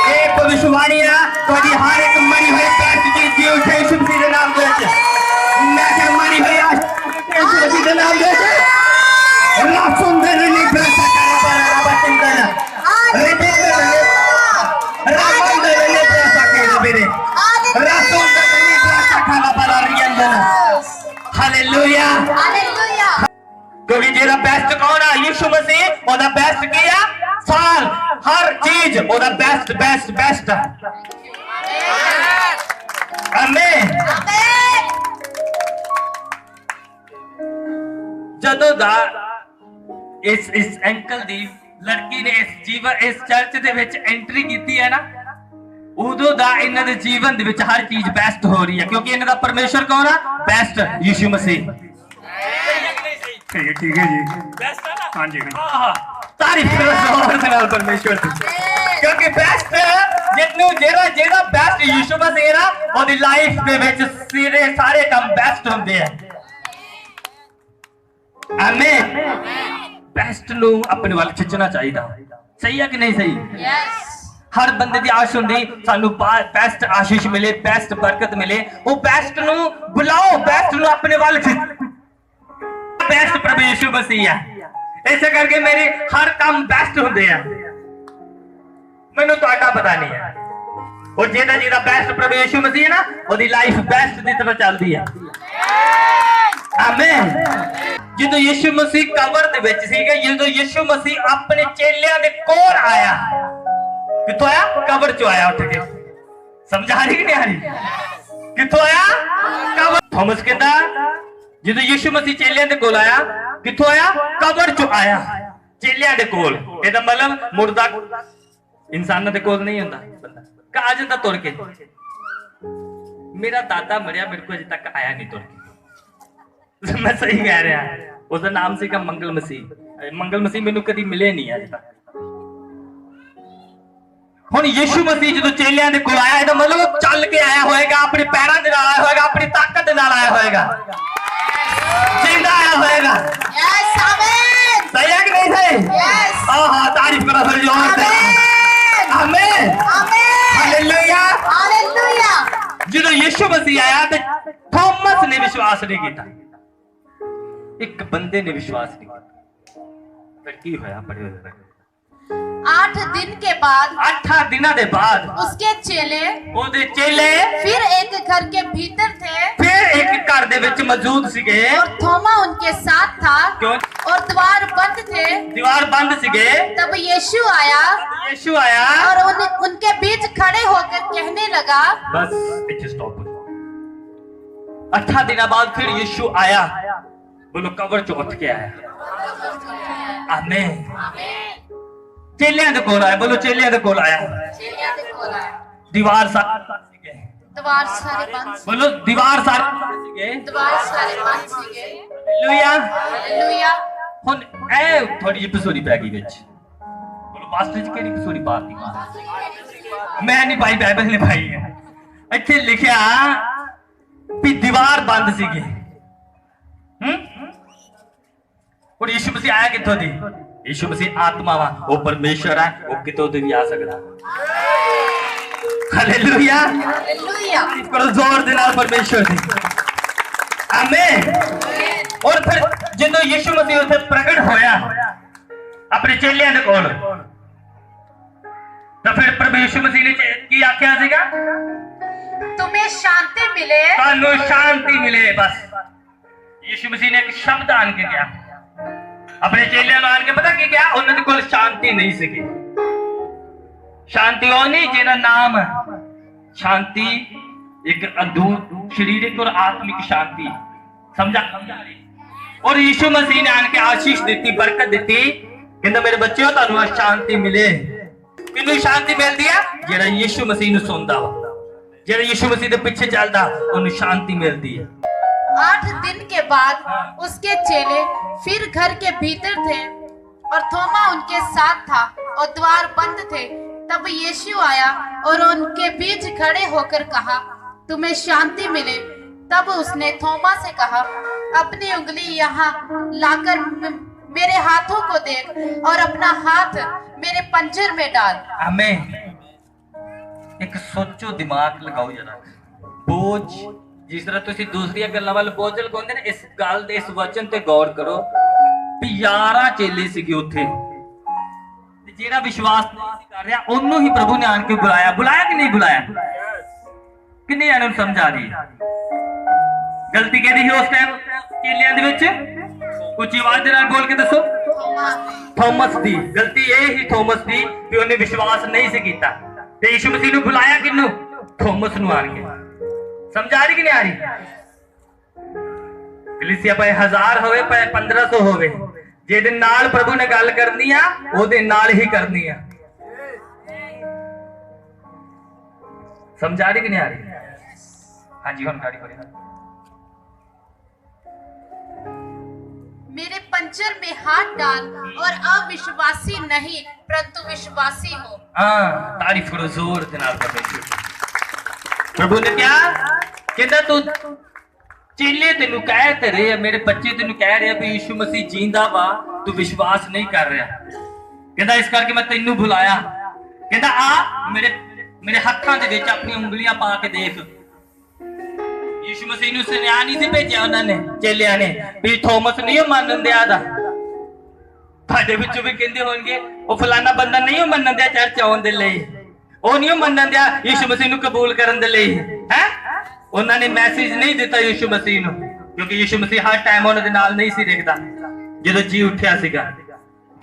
एक भविष्यवाणी है तुहाडी हर एक मरी हुई बेस्ट चीज जी उठे यीशु मसीह दे नाम दे विच। मैं कह मरी हुई यीशु मसीह दे नाम दे विच। रासुन दे नहीं पैसा कर बराबर बचिंदना रेटे दे रामन दे नहीं पैसा के मेरे रासुन दे नहीं पैसा खाना बराबर रियंदना। हालेलुया। हालेलुया। क्योंकि जेदा बेस्ट कौन है? यीशु मसीह। ओदा बेस्ट किया साल हर चीज ओदा बेस्ट बेस्ट बेस्ट है। आमीन। आमीन। ਜਦੋਂ ਦਾ ਇਸ ਅੰਕਲ ਦੀ ਲੜਕੀ ਨੇ ਇਸ ਚਰਚ ਦੇ ਵਿੱਚ ਐਂਟਰੀ ਕੀਤੀ ਹੈ ਨਾ, ਉਦੋਂ ਦਾ ਇਹਨਾਂ ਦੇ ਜੀਵਨ ਦੇ ਵਿੱਚ ਹਰ ਚੀਜ਼ ਬੈਸਟ ਹੋ ਰਹੀ ਹੈ, ਕਿਉਂਕਿ ਇਹਨਾਂ ਦਾ ਪਰਮੇਸ਼ਰ ਕੌਣ ਆ? ਬੈਸਟ ਯੀਸ਼ੂ ਮਸੀਹ। ਠੀਕ ਹੈ ਜੀ, ਬੈਸਟ ਹੈ ਨਾ। ਹਾਂਜੀ ਤਾਰੀਫ ਕਰੋ ਜ਼ੋਰ ਦੇ ਨਾਲ ਪਰਮੇਸ਼ਰ ਦੀ, ਕਿਉਂਕਿ ਬੈਸਟ ਜਿਹੜਾ ਬੈਸਟ ਯੀਸ਼ੂ ਮਸੀਹ ਨਾ, ਉਹਦੀ ਲਾਈਫ ਦੇ ਵਿੱਚ ਸਾਰੇ ਕੰਮ ਬੈਸਟ ਹੁੰਦੇ ਆ। आमीन। बेस्ट ਨੂੰ ਆਪਣੇ ਵੱਲ ਖਿੱਚਣਾ ਚਾਹੀਦਾ। ਸਹੀ ਹੈ ਕਿ ਨਹੀਂ ਸਹੀ? यस। ਹਰ ਬੰਦੇ ਦੀ ਆਸ਼ ਹੁੰਦੀ ਸਾਨੂੰ ਬੈਸਟ ਆਸ਼ੀਸ਼ ਮਿਲੇ, ਬੈਸਟ ਬਰਕਤ ਮਿਲੇ। ਉਹ ਬੈਸਟ ਨੂੰ ਬੁਲਾਓ, ਬੈਸਟ ਨੂੰ ਆਪਣੇ ਵੱਲ ਖਿੱਚ। ਬੈਸਟ ਪ੍ਰਭੂ ਯਿਸੂ ਮਸੀਹ ਹੈ, ਇਸੇ ਕਰਕੇ ਮੇਰੇ ਹਰ ਕੰਮ ਬੈਸਟ ਹੁੰਦੇ ਆ। ਮੈਨੂੰ ਤੁਹਾਡਾ ਪਤਾ ਨਹੀਂ ਹੈ। ਉਹ ਜਿਹਦਾ ਬੈਸਟ ਪ੍ਰਭੂ ਯਿਸੂ ਮਸੀਹ ਹੈ ਨਾ, ਉਹਦੀ ਲਾਈਫ ਬੈਸਟ ਦੀ ਤਰ੍ਹਾਂ ਚੱਲਦੀ ਹੈ। ਆਮੀਨ। ਜਦੋਂ ਯਿਸੂ ਮਸੀਹ ਕਬਰ ਦੇ ਵਿੱਚ ਸੀਗਾ, ਜਦੋਂ ਯਿਸੂ ਮਸੀਹ ਆਪਣੇ ਚੇਲਿਆਂ ਦੇ ਕੋਲ ਆਇਆ, ਕਿੱਥੋਂ ਆਇਆ? ਕਬਰ ਚੋਂ ਆਇਆ ਉੱਠ ਕੇ। ਸਮਝ ਆ ਰਹੀ ਕਿ ਨਹੀਂ ਆ ਰਹੀ? ਕਿੱਥੋਂ ਆਇਆ? ਕਬਰ। ਥੋਮਸ ਕਹਿੰਦਾ ਜਦੋਂ ਯਿਸੂ ਮਸੀਹ ਚੇਲਿਆਂ ਦੇ ਕੋਲ ਆਇਆ, ਕਿੱਥੋਂ ਆਇਆ? ਕਬਰ ਚੋਂ ਆਇਆ, ਚੇਲਿਆਂ ਦੇ ਕੋਲ। ਇਹਦਾ ਮਤਲਬ ਮੁਰਦਾ ਇਨਸਾਨਾਂ ਦੇ ਕੋਲ ਨਹੀਂ ਹੁੰਦਾ, ਬੰਦਾ ਆ ਜਾਂਦਾ ਤੁਰ ਕੇ। ਮੇਰਾ ਦਾਦਾ ਮਰਿਆ, ਮੇਰੇ ਕੋਲ ਅਜੇ ਤੱਕ ਆਇਆ ਨਹੀਂ ਤੁਰ ਕੇ। मैं सही कह रहा, उसका नाम सी मंगल मसीह। मंगल मसीह मैनू कदी मिले नहीं अज तक। हुण यीशु मसीह जो चेलियां दे कोल आया, इहदा मतलब चल के आया होएगा, अपने पैरों दे नाल आया होएगा, अपनी ताकत दे नाल आया होएगा, जिंदा आया होएगा। यस। आमीन। सही है कि नहीं सही? यस। हां तारीफ करो फिर जोर से। आमीन। आमीन। हालेलुया। हालेलुया। जो यीशु मसीह आया ते थॉमस ने विश्वास नहीं किया, एक बंदे ने विश्वास नहीं किया। फिर की होया? बड़े 8 दिन के बाद, 8 दिनों के बाद उसके चेले फिर एक घर के भीतर थे, फिर एक घर दे विच मौजूद सीगे, और थोमा उनके साथ था। क्यों? और द्वार बंद थे। दीवार बंद सीगे। तब यीशु आया और उनके बीच खड़े होकर कहने लगा। बस इथे स्टॉप। 8 दिनों बाद फिर यीशु आया। बोलो कब्र चों उठ के आया। आमीन। चेलियां दे कोल आया। बोलो चेलियां दे कोल आया। दीवार सारे बंद सीगे। बोलो दीवार सारे बंद सीगे। हालेलुया। हालेलुया। हुन ए थोड़ी जी पसूरी पै गई विच। बोलो पास्टर जी केड़ी पसूरी पाती? मैं नहीं पाई, बाइबल ने पाई है। इत्थे लिखिया भी दीवार बंद सीगी। और यीशु मसीह आया कितों दी? यीशु मसीह आत्मा वा, वो परमेश्वर है, वो कितों दी भी आ सकता। हालेलुया। हालेलुया। करो जोर दे नाल परमेश्वर दी। आमीन। और फिर जदों यीशु मसीह उत्थे प्रगट होया अपने चेलियां दे कोल, तो फिर प्रभु यीशु मसीह ने की आख्या सीगा? तुम्हें शांति मिले। तानू शांति मिले। बस यीशु मसीह ने एक शब्द आन के गया अपने चेलियां आन के, पता क्या? उन्होंने कोल शांति नहीं सीगी। शांति वो नहीं जिहदा नाम शांति, एक अद्भुत शारीरिक और आत्मिक शांति। समझा? और यीशु मसीह ने आन के आशीष दी, बरकत दी, कहंदा मेरे बच्चों तुहानू शांति मिले। किनू शांति मिलदी है? जिहड़ा यीशु मसीह नू सुनदा वा, जिहड़ा यीशु मसीह दे पीछे चलदा, उन्हें शांति मिलती है। 8 दिन के बाद उसके चेले फिर घर के भीतर थे, और थोमा उनके साथ था, और द्वार बंद थे। तब यीशु आया और उनके बीच खड़े होकर कहा, तुम्हें शांति मिले। तब उसने थोमा से कहा, अपनी उंगली यहाँ लाकर मेरे हाथों को देख, और अपना हाथ मेरे पंजर में डाल। आमीन। एक सोचो, दिमाग लगाओ जरा। बोझ जिस तरह तुसी दूसरी गल्लां वाल बोझ लगाउंदे ने, इस गल दे इस वचन ते गौर करो भी 11 चेले सीगे उत्थे, ते जेड़ा विश्वास नहीं कर रहा ओनू ही प्रभु ने आन के बुलाया। बुलाया कि नहीं बुलाया? कि नहीं? समझ आ रही है? गलती कहती है उस टाइम चेलियां दे विच उच्ची आवाज दे नाल बोल के दसो थॉमस दी गलती ये ही थॉमस दी कि उन्हें विश्वास नहीं से कीता ते यीशु मसीह नु बुलाया किन्नू थॉमस नु आन के समझ आ रही कि नहीं आ रही कलीसिया भावे 1000 होवे भावे 1500 होवे जेदे नाल प्रभु ने गल करनी आ ओदे नाल ही करनी आ समझ आ रही कि नहीं आ रही हाँ जी हुण गाड़ी करें मेरे पंजर में हाथ डाल और अविश्वासी नहीं परंतु विश्वासी हो। हाँ तारीफ करो जोर दे नाल परमेश्वर प्रभु ने क्या कहता तू चेले तेनू कह ते रहे मेरे बच्चे तेनू कह रहे भी यीशु मसीह जींदा वा तू विश्वास नहीं कर रहा कहता इस करके मैं तेनू बुलाया कहता आ मेरे हत्थां दे विच अपनी उंगलियां पा के देख यीशु मसीह नु सुनिया नहीं सी भेजिया उन्होंने चेलियां ने भी थॉमस नहीं मनन दिया दा ਤੁਹਾਡੇ ਵਿੱਚੋਂ भी कहंदे होणगे ਉਹ फलाना बंदा नहीं मनन दिया चर्च आउण दे लई ਉਹ नहीं मनन दिया यीशु मसीह नु कबूल करन दे लई हैं उन्होंने मैसेज नहीं दिता यीशु मसीह नु क्योंकि यीशु मसीह हर टाइम उन्हां दे नाल नहीं सी रखदा ਜਦੋਂ जी उठिया सीगा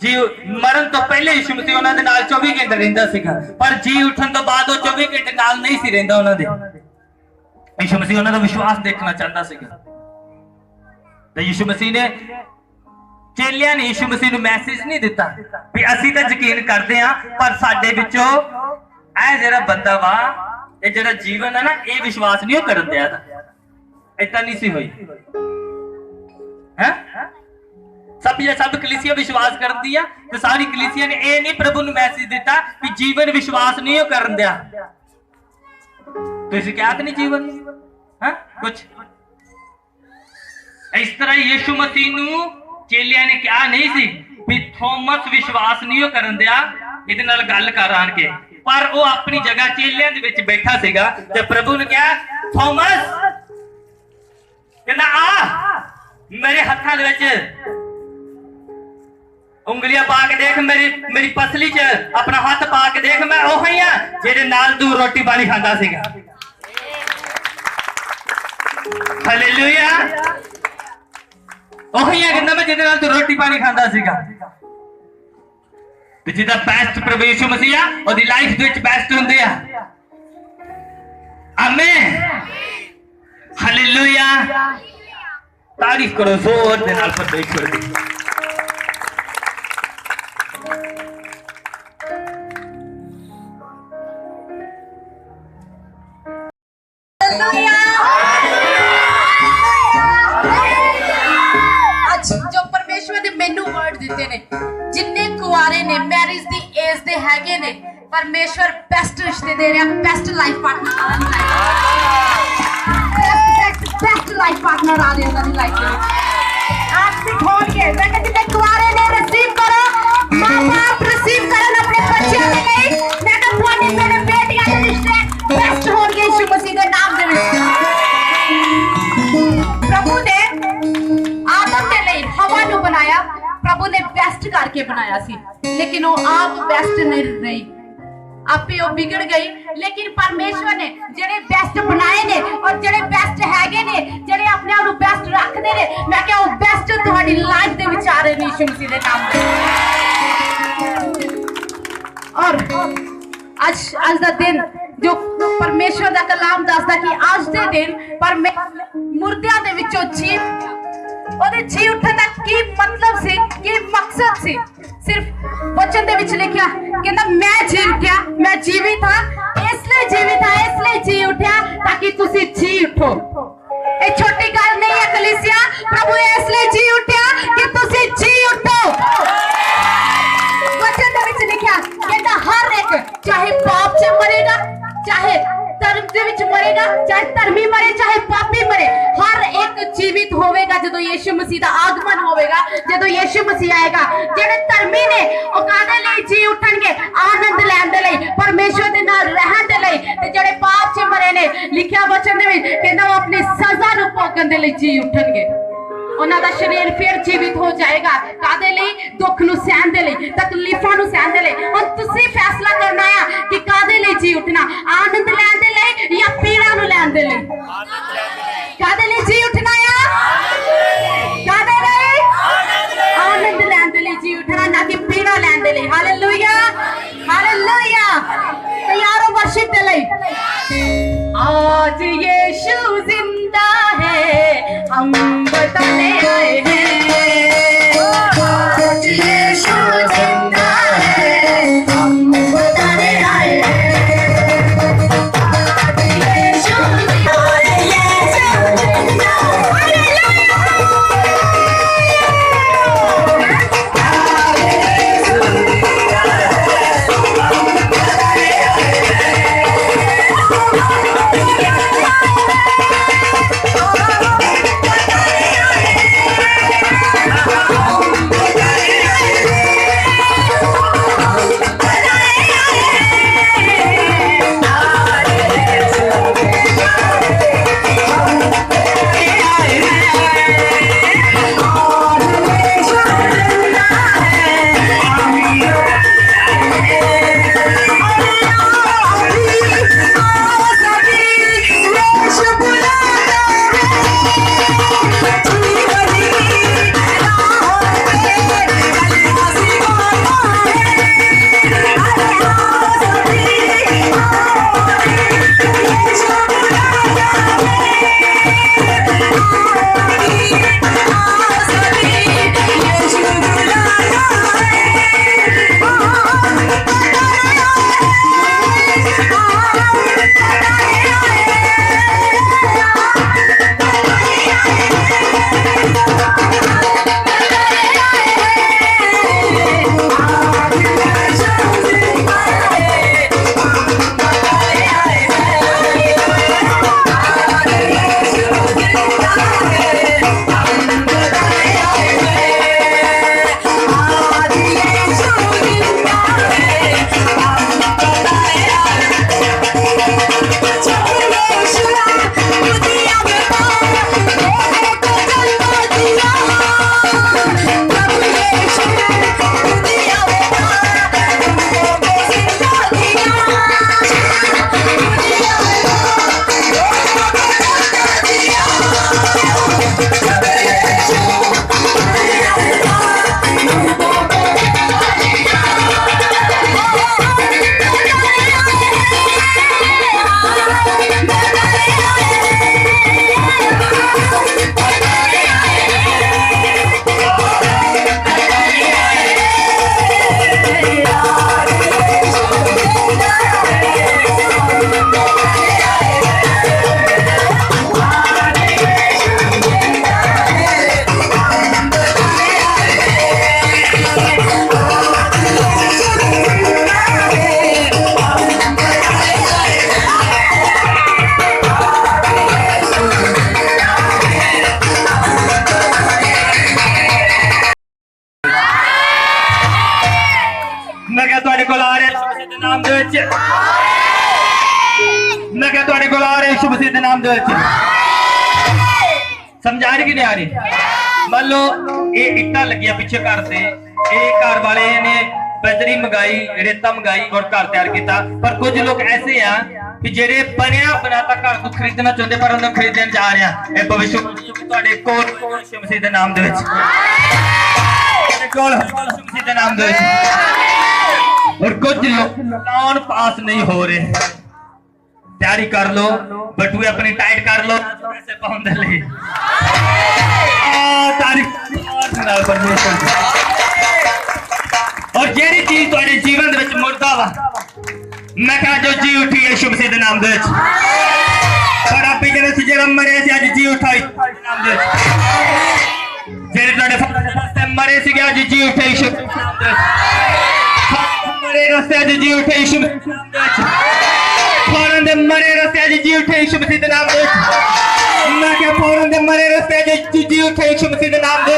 जी मरण तो पहले यीशु मसीह उन्हां दे नाल 24 घंटे रहिंदा सीगा पर जी उठन तो बाद ਉਹ 24 घंटे नाल नहीं सी रहिंदा उन्हां दे यीशु मसीह उन्होंने विश्वास देखना चाहता सीगा तो यीशु मसीह ने चेलियां ने यीशु मसीह नु मैसेज नहीं दिता भी असी तो यकीन करते हैं पर साडे विचों ऐ जेड़ा बंदा वा ये जेड़ा जीवन है ना ये विश्वास नहीं करन दिया इतना नहीं सी हुई हैं सब कलीसिया विश्वास करती है तो सारी कलीसिया ने ये नहीं प्रभु नु मैसेज दिता कि जीवन विश्वास नहीं करन दिया तो इसे क्या नहीं जीवन हाँ कुछ इस तरह यीशु मसीह नु चेलियां ने क्या नहीं सी भी थॉमस विश्वास नहीं करन दिया इहदे नाल गल कर आण के पर वो अपनी जगह चेलियां दे विच बैठा सीगा ते प्रभु ने कहा थॉमस कहना आ मेरे हत्थां दे विच उंगलियां पा के देख मेरी पसली च अपना हाथ पा के देख मैं ओह ही हां जेदे नाल तू रोटी पानी खांदा सीगा हालेलुया ओही है कहंदा मैं जिहदे नाल तू रोटी पानी खांदा सीगा ते जिहदा बेस्ट प्रभु यीशु मसीह आ ओदी लाइफ दे विच बेस्ट हुंदे आ आमीन हालेलुया तारीफ करो जोर दे नाल परमेश्वर दी जो परमेश्वर ने मैनू वर्ड दिते ने जिन्ने कुआरे ने मैरिज दी एज दे हैगे ने परमेश्वर बेस्ट रिश्ते दे रहा best life partner best life partner आ रहे हैं लाइफ में आज भी खोल के मैं कहती जिन्ने कुआरे ने रिसीव करो मां बाप रिसीव करन अपने बच्चों के लिए मैं कहता थोड़ी मेरे बेटियां दे रिश्ते बेस्ट होंगे यीशु मसीह दे नाम दे विच प्रभु ने आदम के लिए हवा नु बनाया प्रभु ने बेस्ट करके बनाया सी लेकिन वो आप बेस्ट नहीं रही आपे वो बिगड़ गई लेकिन परमेश्वर ने जेड़े बेस्ट बनाए ने और जेड़े बेस्ट हैगे ने जेड़े अपने आप नु बेस्ट रखदे ने मैं क्या वो बेस्ट तुम्हारी लाइफ दे विचारे ने यीशु मसीह दे नाम दे और आज दा दिन जो परमेश्वर दा कलाम दसदा कि आज दे दिन पर मुर्दियां दे विचों जी ओदे जी उठन दा की मतलब सी की मकसद सी सिर्फ वचन दे विच लिखिया कहंदा मैं जी उठ्या मैं जीवित हां इसलिए जीवित हां इसलिए जी उठ्या ताकि तुसी जी उठो ए छोटी गल नहीं है कलीसिया प्रभु इसलिए जी उठ्या कि तुसी जी उठो वचन दे विच लिखिया कहंदा हर एक चाहे पाप से मरेगा चाहे धर्म दे विच मरेगा चाहे धर्मी मरे चाहे पापी मरे हर एक जीवित होवेगा जदों यीशु मसीह दा आगमन होवेगा जदों यीशु मसीह आएगा जेड़े धर्मी ने ओ कादे लई जी उठणगे आनंद लैण दे लई परमेश्वर दे नाल रहण दे लई ते जेड़े पाप च मरे ने लिखिया वचन दे विच कहंदा वो अपनी सजा नु भोगण दे लई जी उठणगे उन्हां दा शरीर फिर जीवित हो जाएगा कादे लई दुख नु सहन दे लई तकलीफां नु सहन दे लई हुण तुसी फैसला करना है कि कादे लई जी उठना आनंद लैण दे लई या पीड़ा नु लैण दे लई कादे लई जी उठना है हम बताने आए हैं। आज यीशु जिंदा है, हम बताने आए हैं। आज यीशु जिंदा है, यीशु जिंदा मैं क्या तुहाडे कोल आ रहे यीशु दे नाम दे विच मैं क्या तुहाडे कोल आ रहे यीशु मसीह दे नाम दे विच समझा रही कि नहीं आ रही मान लो ये इट्टा लगिया पीछे घर से ये घर वाले ने बजरी मंगाई रेता मंगाई और घर तैयार किया पर कुछ लोग ऐसे हैं कि जेरे बनया बनाता घर को खरीदना चाहते पर उन्हें खरीदने जा रहे हैं ये भविष्य तुहाडे कोल यीशु मसीह दे नाम दे विच कोल यीशु मसीह दे नाम दे विच और कुछ लोन पास नहीं हो रहे तैयारी कर लो बटुए अपनी टाइट कर लो पैसे पाउंड ले तारीफ परमेश्वर और जेड़ी चीज तुम्हारे जीवन दे विच मुर्दा वा मैं कहा जो जी उठी यीशु मसीह दे नाम दे विच पर आपे जेड़े सी जेड़ा मरे सी आज जी उठाई नाम दे जेड़े तुहाडे फादर मरे सी आज जी उठे यीशु दे नाम दे मरे रस्ते आज जी उठे यीशु मसीह दे नाम दे फौरन दे मरे रस्ते आज जी उठे यीशु मसीह दे नाम दे मैं क्या फौरन दे मरे रस्ते आज जी उठे यीशु मसीह दे नाम दे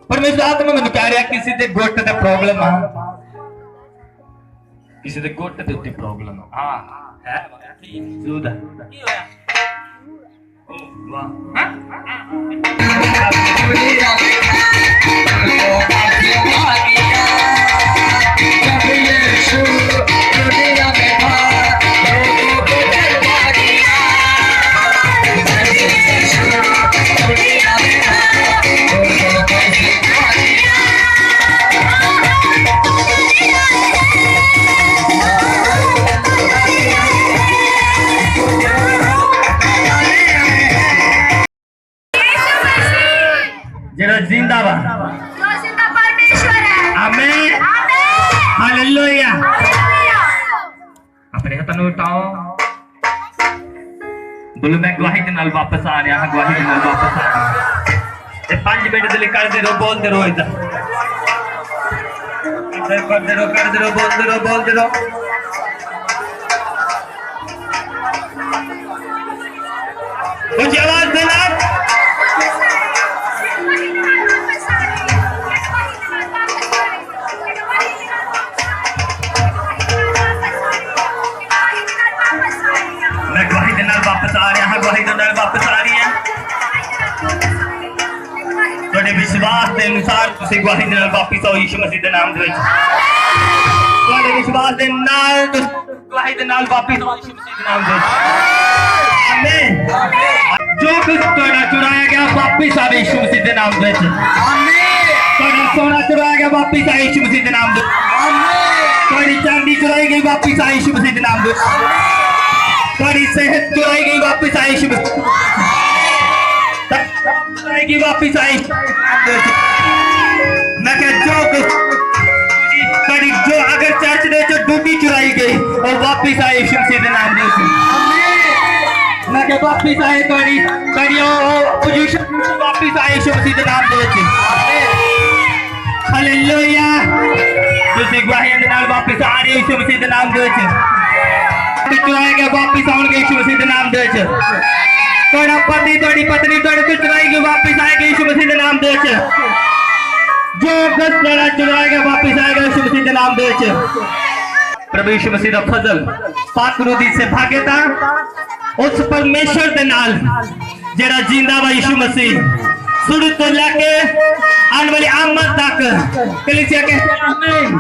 परमेश्वर आत्मा मैंने कह रहा किसी दे गुट ते प्रॉब्लम आ किसी दे गुट ते उत्ते प्रॉब्लम हां है ठीक जुदा की होया ओ जेड़ा जिंदा बा जो जिंदा परमेश्वर है। आमीन आमीन हालेलुया हालेलुया। अपने हाथों उठाओ बोलो मैं गवाही के नाल वापस आ रहा हां गवाही के नाल वापस आ रहा ते 5 मिनट दे लिए करदे रहो बोलदे रहो इधर करदे रहो बोलदे रहो कुछ आवाज देना मैं गवाही के नाल वापस आ रहा हां गवाही के नाल वापस आ रही है ਤੁਹਾਡੇ ਵਿਸ਼ਵਾਸ ਦੇ ਅਨੁਸਾਰ ਤੁਸੀਂ ਗਵਾਹੀ ਦੇ ਨਾਲ ਵਾਪਸ ਆਓ ਯਿਸੂ ਮਸੀਹ ਦੇ ਨਾਮ ਦੇ ਵਿੱਚ ਤੁਹਾਡੇ ਵਿਸ਼ਵਾਸ ਦੇ ਨਾਲ ਗਵਾਹੀ ਦੇ ਨਾਲ ਵਾਪਸ ਆਓ ਯਿਸੂ ਮਸੀਹ ਦੇ ਨਾਮ ਦੇ ਵਿੱਚ ਆਮੀਨ ਜੋ ਕੁਝ ਤੁਹਾਡਾ ਚੁਰਾਇਆ ਗਿਆ ਵਾਪਸ ਆਵੇ ਯਿਸੂ ਮਸੀਹ ਦੇ ਨਾਮ ਦੇ ਵਿੱਚ ਆਮੀਨ ਤੁਹਾਡਾ ਸੋਨਾ ਚੁਰਾਇਆ ਗਿਆ ਵਾਪਸ ਆਏ ਯਿਸੂ ਮਸੀਹ ਦੇ ਨਾਮ ਦੇ ਵਿੱਚ ਆਮੀਨ ਤੁਹਾਡੀ ਚਾਂਦੀ ਚੁਰਾਈ ਗਈ ਵਾਪਸ ਆਏ ਯਿਸੂ ਮਸੀਹ ਦੇ ਨਾਮ ਦੇ ਵਿੱਚ ਤੁਹਾਡੀ ਸਿਹਤ ਚੁਰਾਈ ਗਈ ਵਾਪਸ ਆਏ ਯਿਸੂ ਮਸੀਹ आएगी वापिस आई मैं क्या जो कड़ी जो अगर चर्च ने जो ड्यूटी चुराई गई और वापिस आए यीशु मसीह के नाम में मैं क्या वापिस आए कड़ी कड़ियों पोजीशन वापिस आए यीशु मसीह के नाम में हालेलुया तुसी गवाही दे नाल वापिस आ रहे यीशु मसीह के नाम में चुराए गए वापिस आउणगे यीशु मसीह के नाम में ਤੁਹਾਡਾ ਪਤੀ ਤੁਹਾਡੀ ਪਤਨੀ ਤੁਹਾਡੇ ਤੋਂ ਚੁਰਾਏਗੀ ਵਾਪਸ ਆਏਗੀ ਯਿਸੂ ਮਸੀਹ ਦੇ ਨਾਮ ਦੇ ਵਿੱਚ ਜੋ ਕੁਝ ਤੁਹਾਡਾ ਚੁਰਾਏਗਾ ਵਾਪਸ ਆਏਗਾ ਯਿਸੂ ਮਸੀਹ ਦੇ ਨਾਮ ਦੇ ਵਿੱਚ ਪ੍ਰਭੂ ਯਿਸੂ ਮਸੀਹ ਦਾ ਫਜ਼ਲ ਪਾਕ ਰੂਹ ਦੀ ਸਭਾਗਤਾ ਉਸ ਪਰਮੇਸ਼ਰ ਦੇ ਨਾਲ ਜਿਹੜਾ ਜਿੰਦਾ ਵਾ ਯਿਸੂ ਮਸੀਹ शुरू तो लेके आने वाली आमद तक कलीसिया कहते हैं आमीन।